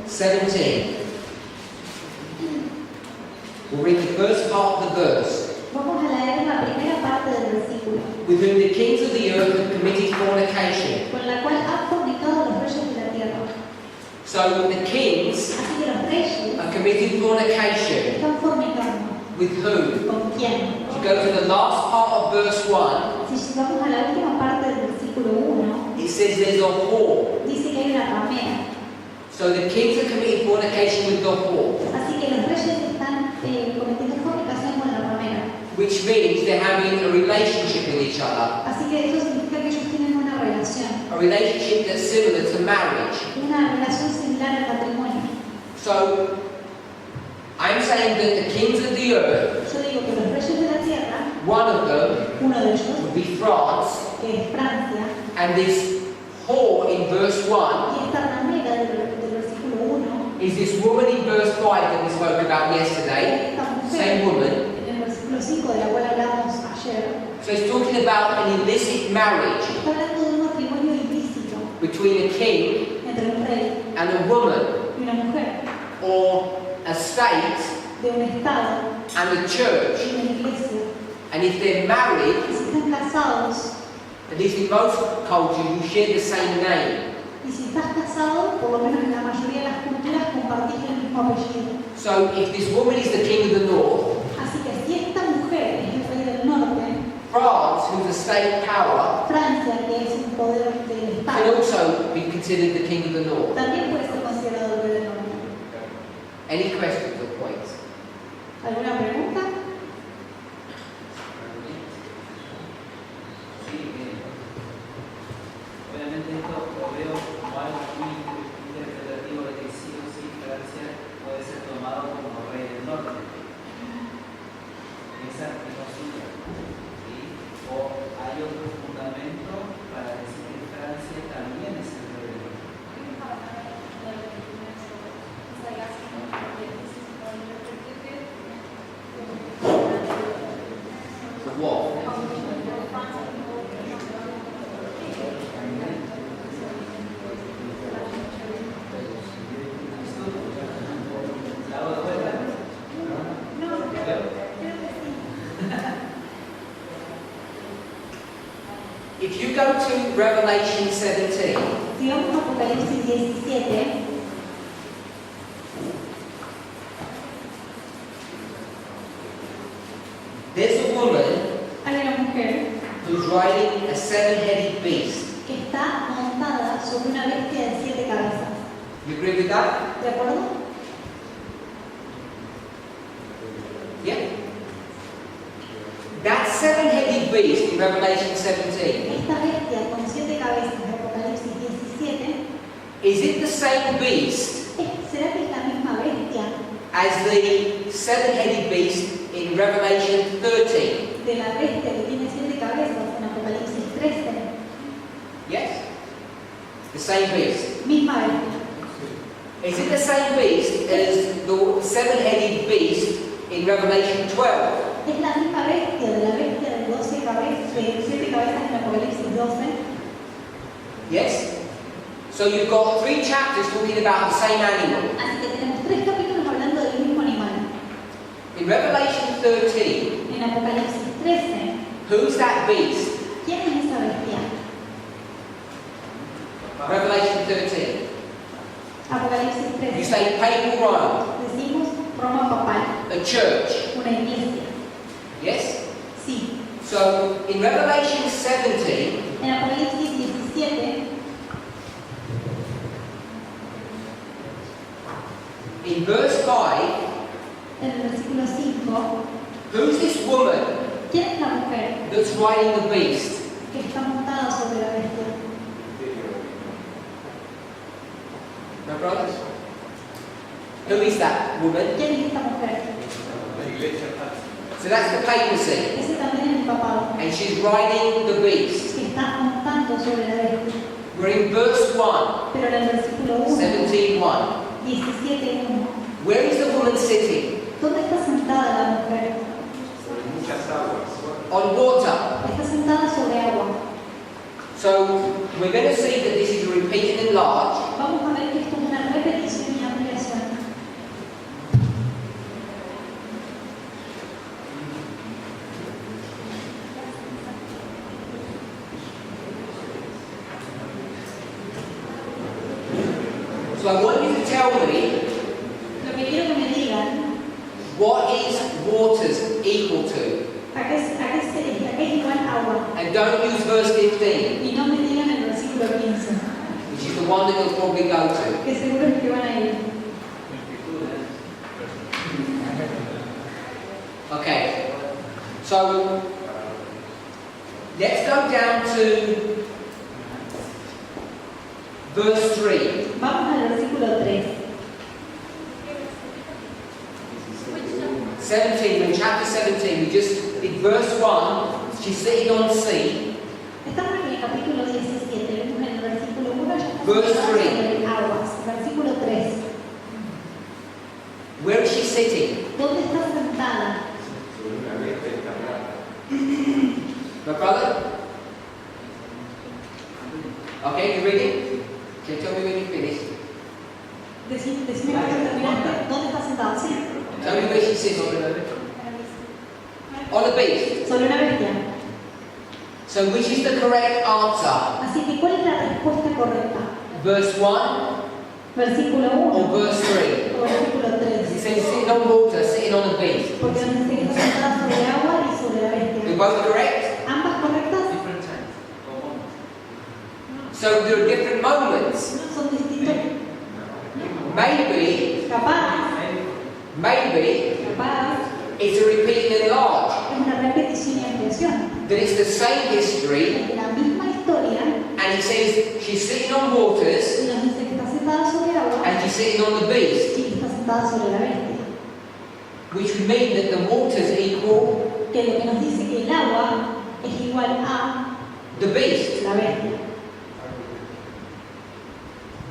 17. We'll read the first part of the verse. Vamos a leer la primera parte del versículo, With whom the kings of the earth have committed fornication. con la cual han fornicado los reyes de la tierra. So the kings Así que los reyes are committing fornication. están fornicando. With whom? ¿Con quién? If you go to the last part of verse 1, Si llegamos a la última parte del versículo 1, it says there's a whore. dice que hay una ramera. So the kings are committing fornication with the whore, Así que los reyes están cometiendo fornicación con la ramera. which means they're having a relationship with each other. Así que eso significa que ellos tienen una relación. A relationship that's similar to marriage. Una relación similar al matrimonio. So I'm saying that the kings of the earth, Yo digo que los reyes de la tierra, one of them uno de ellos, would be France, que es Francia, and this whore in verse 1 y esta ramera del versículo 1, is this woman in verse 5 that we spoke about yesterday, esta mujer, same woman. en el versículo 5 de la cual hablamos ayer, So it's talking about an illicit marriage está hablando de un matrimonio ilícito between a king entre un rey and a woman, y una mujer, or a state de un estado and a church. y una iglesia. And if they're married, Y si están casados, at least in most cultures, you share the same name. y si estás casado, por lo menos en la mayoría de las culturas compartís el mismo apellido. So if this woman is the king of the north, Así que si esta mujer es el rey del norte, France, who's a state power, Francia, que es un poder del can Estado, also be considered the king of the north. también puede ser considerado el rey del norte. Any questions or points? ¿Alguna pregunta? Sí, obviamente esto lo veo como algo muy interpretativo de que sí o sí Francia puede ser tomado como rey del norte. Esa es la suya. ¿Sí? O hay otro fundamento para decir que Francia también es el rey del norte. What? ¿La hago de vuelta? If you go to Revelation 17, Si vamos a Apocalipsis 17, there's a woman hay una mujer who's riding a seven-headed beast. que está montada sobre una bestia de 7 cabezas. You agree with that? ¿De acuerdo? Yeah. That seven-headed beast in Revelation 17, Esta bestia con 7 cabezas de Apocalipsis 17, is it the same beast ¿será que es la misma bestia as the seven-headed beast in Revelation 13? de la bestia que tiene 7 cabezas en Apocalipsis 13? Yes? The same beast. Misma bestia. Is it the same beast as the seven-headed beast in Revelation 12? Es la misma bestia de la bestia de 12 cabezas, de 7 cabezas en Apocalipsis 12. Yes? So you've got 3 chapters talking about the same animal. Así que tenemos 3 capítulos hablando del mismo animal. In Revelation 13, En Apocalipsis 13, who's that beast? ¿quién es esa bestia? Revelation 13. Apocalipsis You 13. say papal Rome, Decimos Roma papal, a church. una iglesia. Yes? Sí. So in Revelation 17, En Apocalipsis 17, in verse 5, en el versículo 5, who's this woman ¿quién es la mujer that's riding the beast? que está montada sobre la bestia? My brothers? Who is that woman? ¿Quién es esta mujer? So that's the papacy. Ese también es el papado, And she's riding the beast. que está montando sobre la bestia. We're in verse 1, Pero en el versículo 1, 17:1. 17:1, Where is the woman sitting? ¿dónde está sentada la mujer? On water. Está sentada sobre agua. So we're going to see that this is a repeat and enlarge. Vamos a ver que esto es una repetición y ampliación. So I want you to tell me Lo que quiero que me digan, what is waters equal to. ¿a qué es igual agua? And don't use verse 15, Y no me digan el versículo 15, which is the one that you'll probably go to. que seguro es que van a ir. Okay, so let's go down to verse 3. Vamos al versículo 3. 17, in chapter 17, we just did verse 1, she's sitting on sea. Estamos en el capítulo 17, vemos en el versículo 1, ya está Verse sentada 3. sobre aguas. Versículo 3. Where is she sitting? ¿Dónde está sentada? My brother? Okay, you ready? Okay, tell me when you finish. Decime cuando terminaste. ¿Dónde está sentada? Sí. Tell me where she's sitting. On the beach. Sobre una bestia. So which is the correct answer? Así que, ¿cuál es la respuesta correcta? Verse 1 Versículo 1 or verse 3? o versículo 3. He says sitting on water, sitting on the beach. Porque nos dice que está sentada sobre agua y sobre la They're bestia. both correct? ¿Ambas correctas? Different times. So there are different moments. Son distintos. Maybe Capaz, it's a repeat and enlarge. es una repetición y ampliación. That it's the same history, Es la misma historia and he says she's sitting on waters y nos dice que está sentada sobre agua and she's sitting on the beast, y que está sentada sobre la bestia. which would mean that the waters equal Que lo que nos dice que el agua es igual a the beast. la bestia.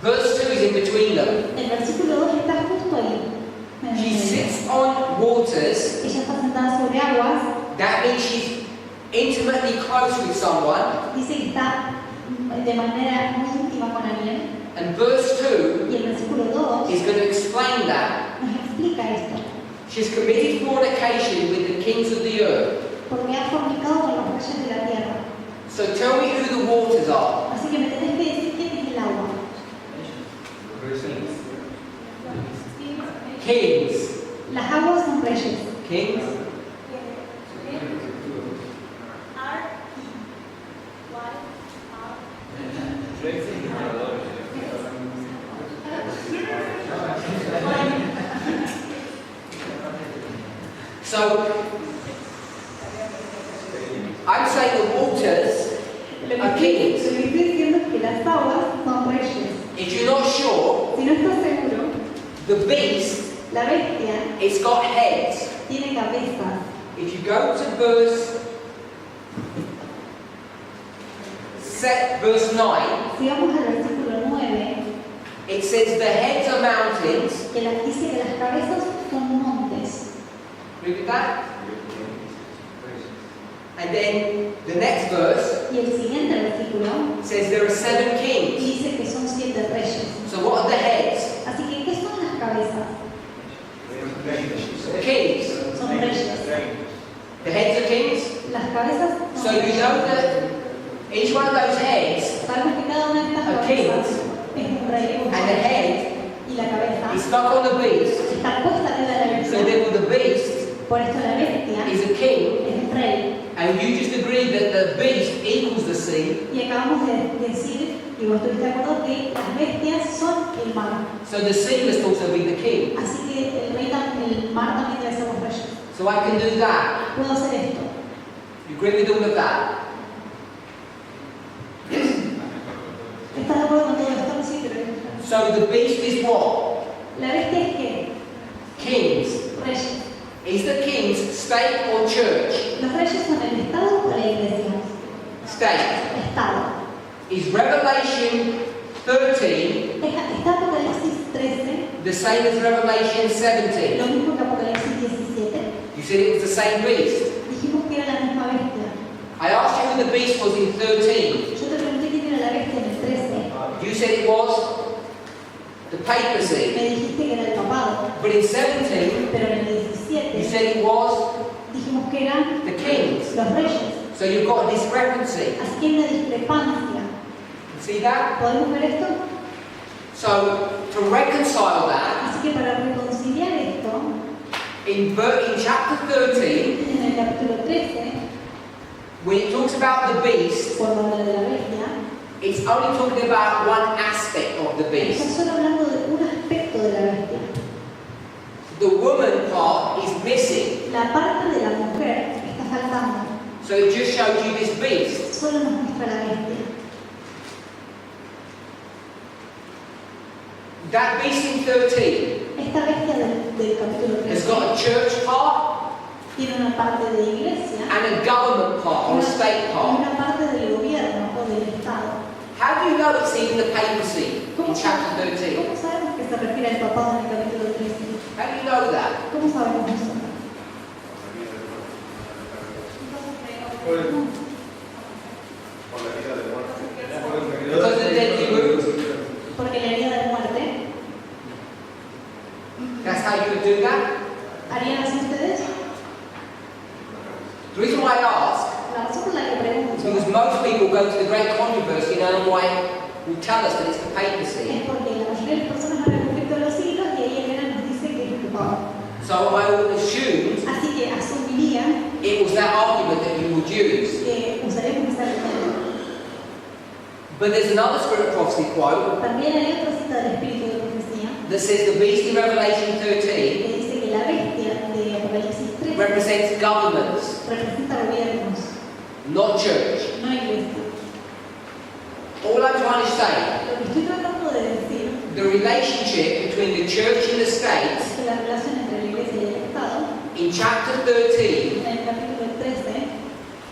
Verse 2 is in between them. El versículo 2 está justo ahí. en el She medio. sits on waters. Ella está sentada sobre aguas, That means she's intimately close with someone. dice que está de manera muy íntima con alguien. And verse 2 Y el versículo 2 is going to explain that. nos explica esto. She's committed fornication with the kings of the earth. Porque ha fornicado con los reyes de la tierra. So tell me who the waters are. Así que me tenés que decir quién es el agua. Kings. Las aguas son reyes. Kings. So I'm saying the waters Lo que are estoy kings. diciendo es que las aguas son reyes. If you're not sure, Si no estás seguro, the beast, la bestia it's got heads. tiene cabezas. If you go to verse 9, Si vamos al versículo 9, it says the heads are mountains. que dice que las cabezas son montes. Read that. And then the next verse Y el siguiente versículo says there are 7 kings. dice que son 7 reyes. So what are the heads? Así que, ¿qué son las cabezas? The kings. Son reyes. The heads are kings. Las cabezas So son you reyes. know that each one of those heads Sabemos que cada una de estas are cabezas kings. es un rey. And the head Y la cabeza is stuck on the beast. está puesta arriba de la So bestia. therefore the beast Por esto la bestia is a king. es un rey. And you just agreed that the beast equals the sea. Y acabamos de decir, y vos estuviste de acuerdo, que las bestias son el mar. So the sea must also be the king. Así que el mar también debe ser los reyes. So I can do that. Puedo hacer esto. You agree with all of that? ¿Estás de acuerdo con todo esto? Sí, pero So the beast is what? la bestia es que Kings. reyes. Is the kings state or church? Los reyes son el Estado o la iglesia. State. Estado. Is Revelation 13 Está Apocalipsis 13, the same as Revelation 17? lo mismo que Apocalipsis 17. You said it was the same beast. Dijimos que era la misma bestia. I asked you who the beast was in 13. Yo te pregunté quién era la bestia en el 13. You said it was the papacy. Me dijiste que era el papado. But in 17, Pero en el you 17 said it was dijimos que eran the kings. los reyes. So you've got a discrepancy. Así que hay una discrepancia. See that? ¿Podemos ver esto? So, to reconcile that, Así que para reconciliar esto, in chapter 13, en el capítulo 13, when it talks about the beast, cuando habla de la bestia, it's only talking about one aspect of the está beast. solo hablando de un aspecto de la bestia. The woman part is missing. La parte de la mujer está faltando. So it just shows you this beast. Solo nos muestra la bestia. That beast in 13 Esta bestia del capítulo has 13 got a church part tiene una parte de iglesia and a government part, or a state y part. una parte del gobierno o del Estado. How do you know it's even the papacy in chapter 13? ¿Cómo sabemos que se refiere al papado en el capítulo 13? How do you know that? ¿Cómo sabemos eso? Pues, Because of the deadly wound. Porque la herida de muerte, That's how you would do that. ¿harían así ustedes? The reason why I ask La razón por la que is pregunto because most people go to the great controversy and Ellen White will tell us that it's the es papacy. porque la mayoría de las personas van al conflicto de los siglos y ahí Elena nos dice que es el papado. So I would assume Así que asumiría it was that argument that you would use. que usaremos esa argumento. But there's another spirit prophecy quote También hay otra cita del Espíritu de Profecía that says the beast in Revelation 13 que dice que la bestia de Apocalipsis 13 represents governments, representa gobiernos, not church. no iglesia. All I'm trying to say, Lo que estoy tratando de decir the relationship between the church and the state es que la relación entre la iglesia y el Estado in chapter 13 en el capítulo 13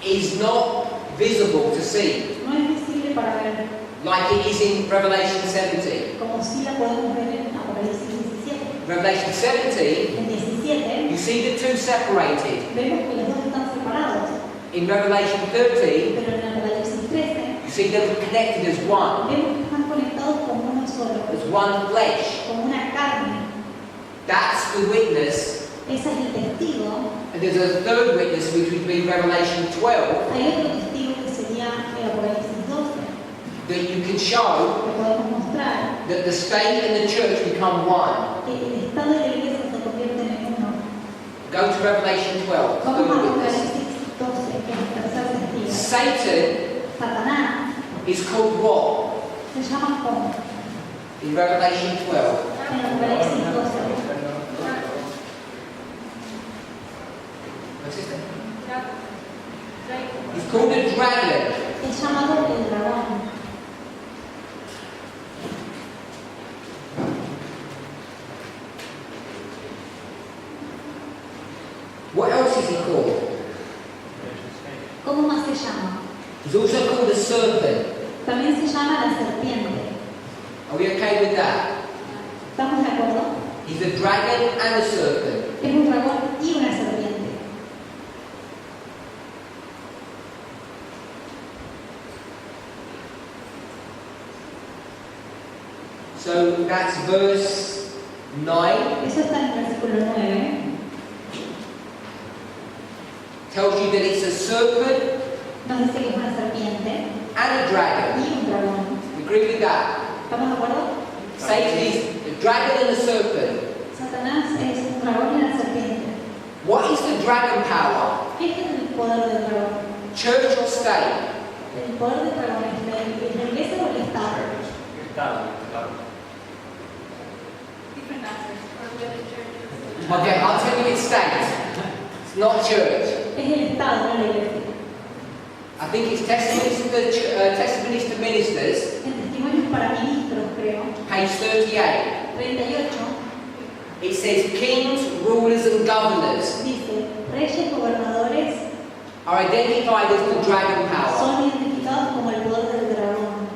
is not visible to see, no es visible para ver, like it is in Revelation 17. como si la podemos ver en Apocalipsis 17. Revelation 17, En 17 you see the two separated. vemos que los dos están separados, In Revelation 13, pero en Apocalipsis 13 you see them connected as one, vemos que están conectados como uno solo, as one flesh. como una carne. That's the witness. Ese es el testigo. And there's a third witness, which would be Revelation 12, Hay otro testigo que sería el Apocalipsis 12, that you can show que podemos mostrar that the state and the church become one. que el Estado y la iglesia se convierten en uno. Go to Revelation 12, Vamos third a witness. Apocalipsis 12, que es el tercer testigo. Satan Satanás is called what? se llama como In Revelation 12. en Apocalipsis 12. What's his name? He's called a dragon. Es llamado el dragón. What else is he called? ¿Cómo más se llama? He's also called a serpent. También se llama la serpiente. Are we okay with that? ¿Estamos de acuerdo? He's a dragon and a serpent. Es un dragón y una serpiente. So that's verse 9. Eso está en el versículo 9. Tells you that it's a serpent Nos dice que es una serpiente and a dragon. y un dragón. You agree with that? ¿Estamos de acuerdo? Satan is a dragon and a serpent. Satanás es un dragón y una serpiente. What is the dragon power? ¿Qué es el poder del dragón? Church or state? El poder del dragón es la iglesia o el Estado. Different answers for whether churches. Okay, I'll tell you it's state. It's not church. Es el Estado, no la iglesia. I think it's testimonies to ministers, En testimonios para ministros, creo. page 38. 38 It says kings, rulers and governors dice, reyes, gobernadores are identified as the dragon power. son identificados como el poder del dragón.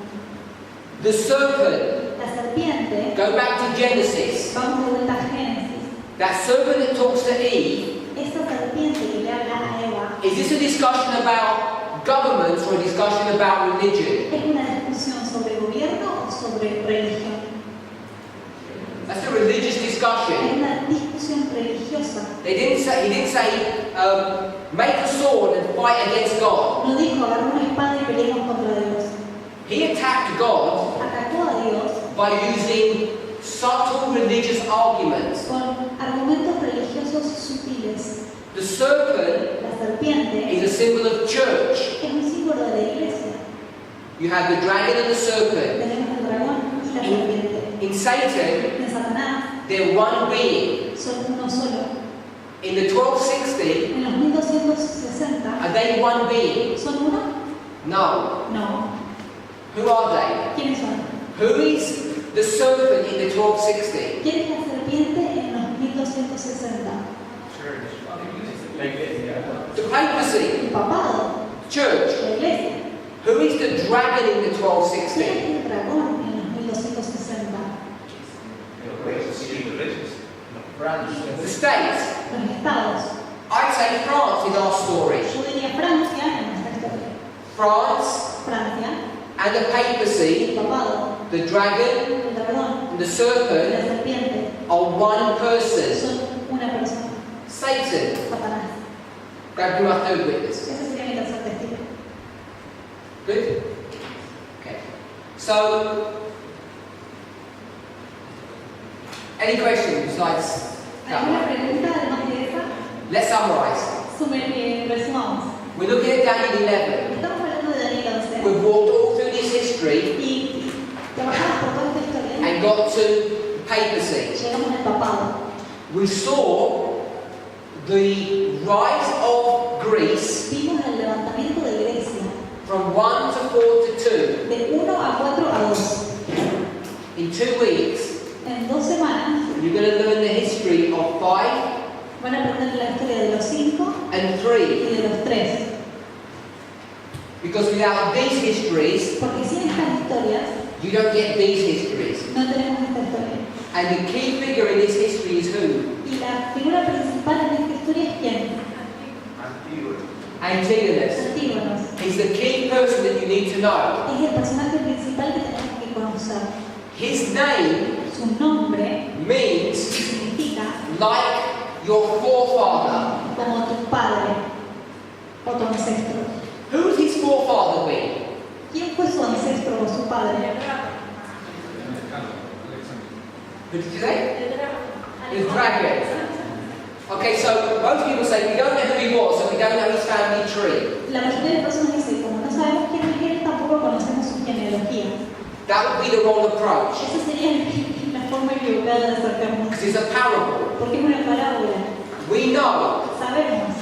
The serpent, La serpiente, go back to Genesis. vamos de vuelta a Génesis. That serpent that talks to Eve, Esa serpiente que le habla a Eva is this a discussion about governments or a discussion about religion? es una discusión sobre gobierno o sobre religión. That's a religious Es discussion. una discusión religiosa. He didn't say, make a sword and fight against God. No dijo, agarró una espada y peleemos contra Dios. He attacked God Atacó a Dios by by using subtle religious arguments. con argumentos religiosos sutiles. The serpent La serpiente is a symbol of church. es un símbolo de la iglesia. You have the dragon and the serpent. Tenemos el dragón y la serpiente. In Satan, En Satanás they're one being. son uno solo. In the 1260, En los 1260 are they one being? son uno. No. No. Who are they? ¿Quiénes son? Who is the serpent in the 1260? ¿Quién es la serpiente en los 1260? La iglesia. The papacy. El papado, Church. la iglesia. Who is the dragon in the ¿Quién 1260? es el dragón en los 1260? The states. Los estados. I'd say France is our story. Yo diría Francia en nuestra historia. France Francia, and the el papacy, papado, the dragon el dragón and the y la serpent serpiente are one person. son una persona. Satan. Satanás. Grab you my third witness. Ese sería mi tercer testigo. Good? Okay. So, any questions besides that ¿Alguna one? pregunta además de esa? Let's summarize. Resumamos. We're looking at Daniel 11. Estamos hablando de Daniel 11 We've walked all through this history y trabajamos por toda esta historia. and got to papacy. Llegamos al papado. We saw the rise of Greece Vimos el levantamiento de Grecia from 1 to 4 to 2. de 1 a 4 a 2. In 2 weeks, En 2 semanas you're going to learn the history of 5 van a aprender la historia de los 5 and y 3. de los 3. Because without these histories, Porque sin estas historias you don't get these histories. no tenemos esta historia. And the key figure in this history is who? Y la figura principal en esta historia es quién? Antigonus. Antígonos. He's the key person that you need to know. Es el personaje principal que tenemos que conocer. His name Su nombre means significa like your forefather. como tu padre o tu ancestro. Who's his forefather be? ¿Quién fue su ancestro o su padre? Who did you say? The dragon. Okay, so most people say we don't know who he was and we don't know his family tree. La mayoría de personas dicen, como no sabemos quién es él, tampoco conocemos su genealogía. That would be the wrong approach. Esa sería la forma equivocada de acercarnos. Because it's a parable. Porque es una parábola. We know Sabemos.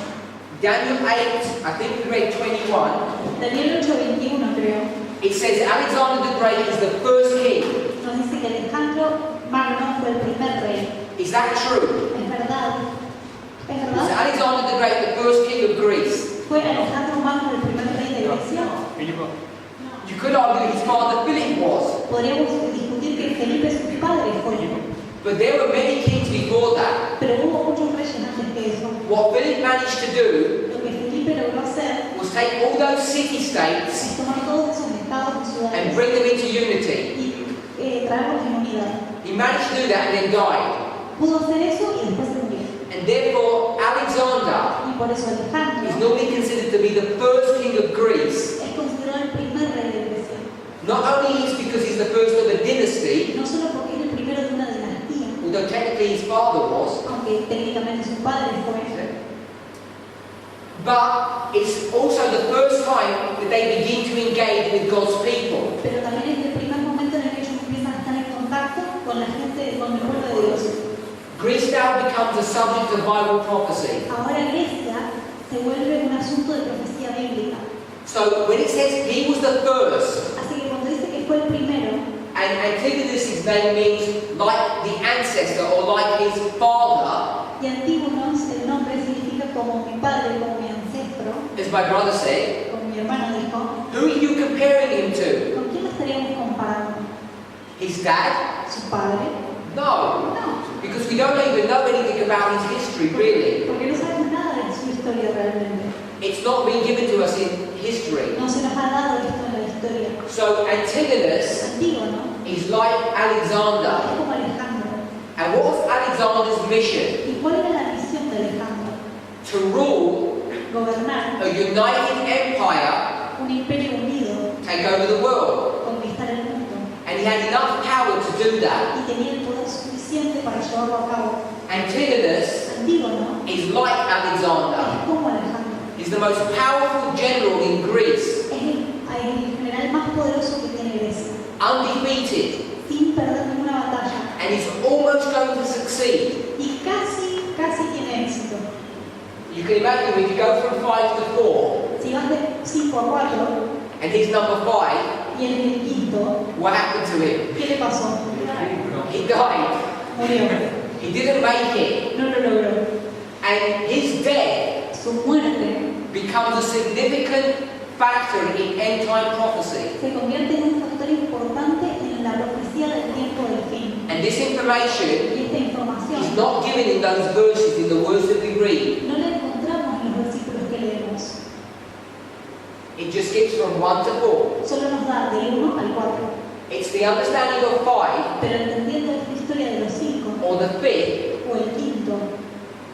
Daniel 8, I think we read 21. Daniel 8:21 creo. It says Alexander the Great is the first king. Nos dice que Alejandro Magno fue el primer rey. Is that true? Es verdad. Es Is verdad. Alexander the Great the first king of Greece? ¿Fue Alejandro Magno el primer rey de Grecia? You could argue his father Philip was. Podríamos discutir que Felipe su padre fue. But there were many kings before that. Pero hubo muchos reyes antes que eso. What Philip managed to do Lo que Felipe logró hacer was take all those city-states es tomar todos esos estados y and ciudades bring them into unity. y traerlos en unidad. He managed to do that and then died. Pudo hacer eso y después se murió. And therefore, Alexander Y por eso is Alejandro normally considered to be the first king of Greece. es considerado el primer rey de Grecia. Not only is because he's the first of a dynasty, No solo porque es el primero de una dinastía, although technically his father was, aunque técnicamente su padre fue, but it's also the first time that they begin to engage with God's people. pero también es el primer momento en el que ellos empiezan a estar en contacto con la gente, con el pueblo de Dios. Greece now becomes a subject of Bible prophecy. Ahora Grecia se vuelve un asunto de profecía bíblica. So when it says he was the first, Así que cuando dice que fue el primero, and Antigonus' name means like the ancestor or like his father, y Antígonos, el nombre significa como mi padre, como mi ancestro, as my brother said, como mi hermano dijo, who are you comparing him to? ¿con quién lo estaríamos comparando? His dad? ¿Su padre? No, No, because we don't even know anything about his history really. porque no sabemos nada de su historia realmente. It's not been given to us in history. No se nos ha dado esto en la historia. So Antigonus Antígono is like es Alexander. como Alejandro. And what was Alexander's mission? ¿Y cuál era la misión de Alejandro? To rule Gobernar a united empire, un imperio unido, take over the world. conquistar el mundo. And he had enough power to do that. y tenía el poder suficiente para llevarlo a cabo. Antigonus Antígono is like Alexander. es como Alejandro, He's the most powerful general in Greece, es el general más poderoso que tiene Grecia, undefeated, sin perder ninguna batalla, and he's almost going to succeed. y casi tiene éxito. You can imagine if you go from 5 to 4, Si vas de 5 a 4 and he's number 5, y él es el quinto, what happened to him? ¿qué le pasó? He died. Murió, He didn't make it. no lo logró. And his death Su muerte becomes a significant factor in end-time prophecy. se convierte en un factor importante en la profecía del tiempo del fin. And this information Y esta información is not given in those verses, in the words that we read. no la encontramos en los versículos que leemos. It just gets from 1 to 4. Solo nos da del 1 al 4. It's the understanding of 5 Pero entendiendo esta historia de los 5 or the 5th, o el quinto,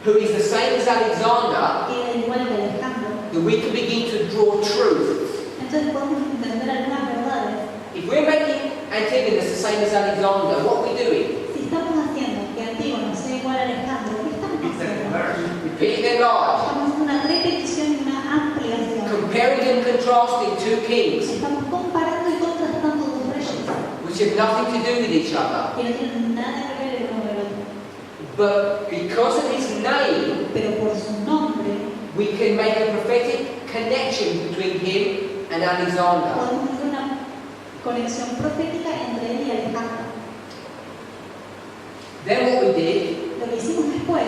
who is the same as Alexander, que era igual que Alejandro, that we can begin to draw truth. entonces podemos entender algunas verdades. If we're making Antigonus the same as Alexander, what are we doing? Si estamos haciendo que Antígono sea igual a Alejandro, ¿qué estamos haciendo? Repeating and large. Estamos haciendo una repetición y una ampliación. Comparing and contrasting two kings, Estamos comparando y contrastando dos reyes which have nothing to do with each other. que no tienen nada que ver el uno del otro. But because of his name, Pero por su nombre we can make a prophetic connection between him and Alexander. podemos hacer una conexión profética entre él y Alejandro. Then what we did, Lo que hicimos después,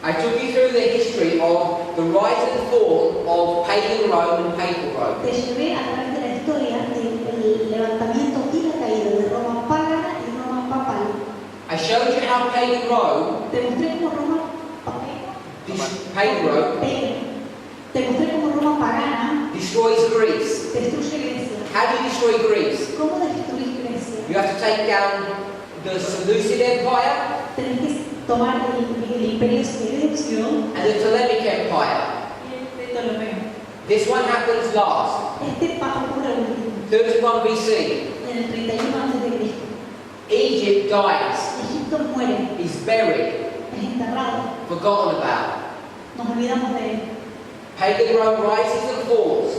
I took you through the history of the rise and fall of pagan Rome and papal Rome. te llevé a través de la historia del levantamiento y la caída de Roma pagana y Roma papal. I showed you how pagan Rome, Te mostré cómo Roma pagan Rome te mostré cómo Roma pagana destroys Greece. destruye Grecia. How do you destroy Greece? ¿Cómo destruir Grecia? You have to take down the Seleucid Empire Tenés que tomar el imperio Seleucio and the Ptolemaic Empire. y el Ptolomeo. This one happens last, Este ocurre último, 31 BC. en el 31 a.C. Egypt dies, Egipto muere, is buried, es enterrado, forgotten about. nos olvidamos de él. Pagan Rome rises and falls.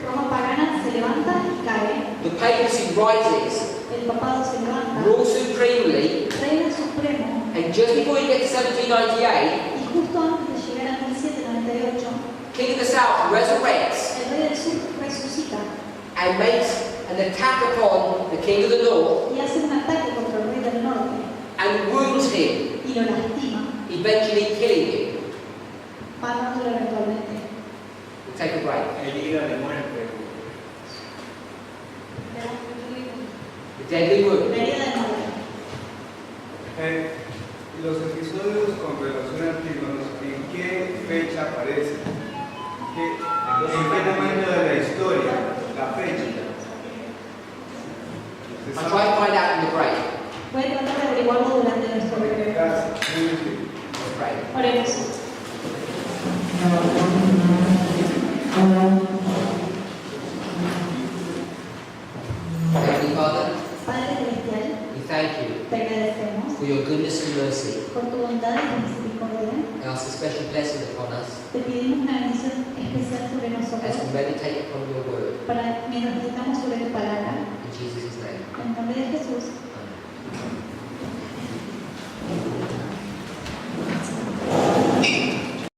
Roma pagana se levanta y cae, The papacy rises, el papado se levanta, rules supremely, reina supremo, and just before you get to 1798, y justo antes de llegar a 1798, King of the South resurrects el rey del sur resucita and makes an attack upon the King of the North y hace un ataque contra el rey del norte and wounds him, y lo lastima, eventually killing him. matándolo eventualmente. We'll take a break. Herida de muerte. The deadly wound. La herida de muerte. Los episodios con relación a Antígonos, ¿en qué fecha aparecen? ¿En qué momento de la historia? La fecha. I'll try to find out in the break. Voy a tratar de averiguarlo durante nuestro recreo. Gracias. Muy bien. Let's pray. Oremos. Heavenly Father, Padre Celestial, we thank you te agradecemos for your goodness and mercy. por tu bondad y tu misericordia. And ask a special blessing upon us Te pedimos una bendición especial sobre nosotros as we meditate upon your word. para mientras meditamos sobre tu palabra. In Jesus' name. En nombre de Jesús.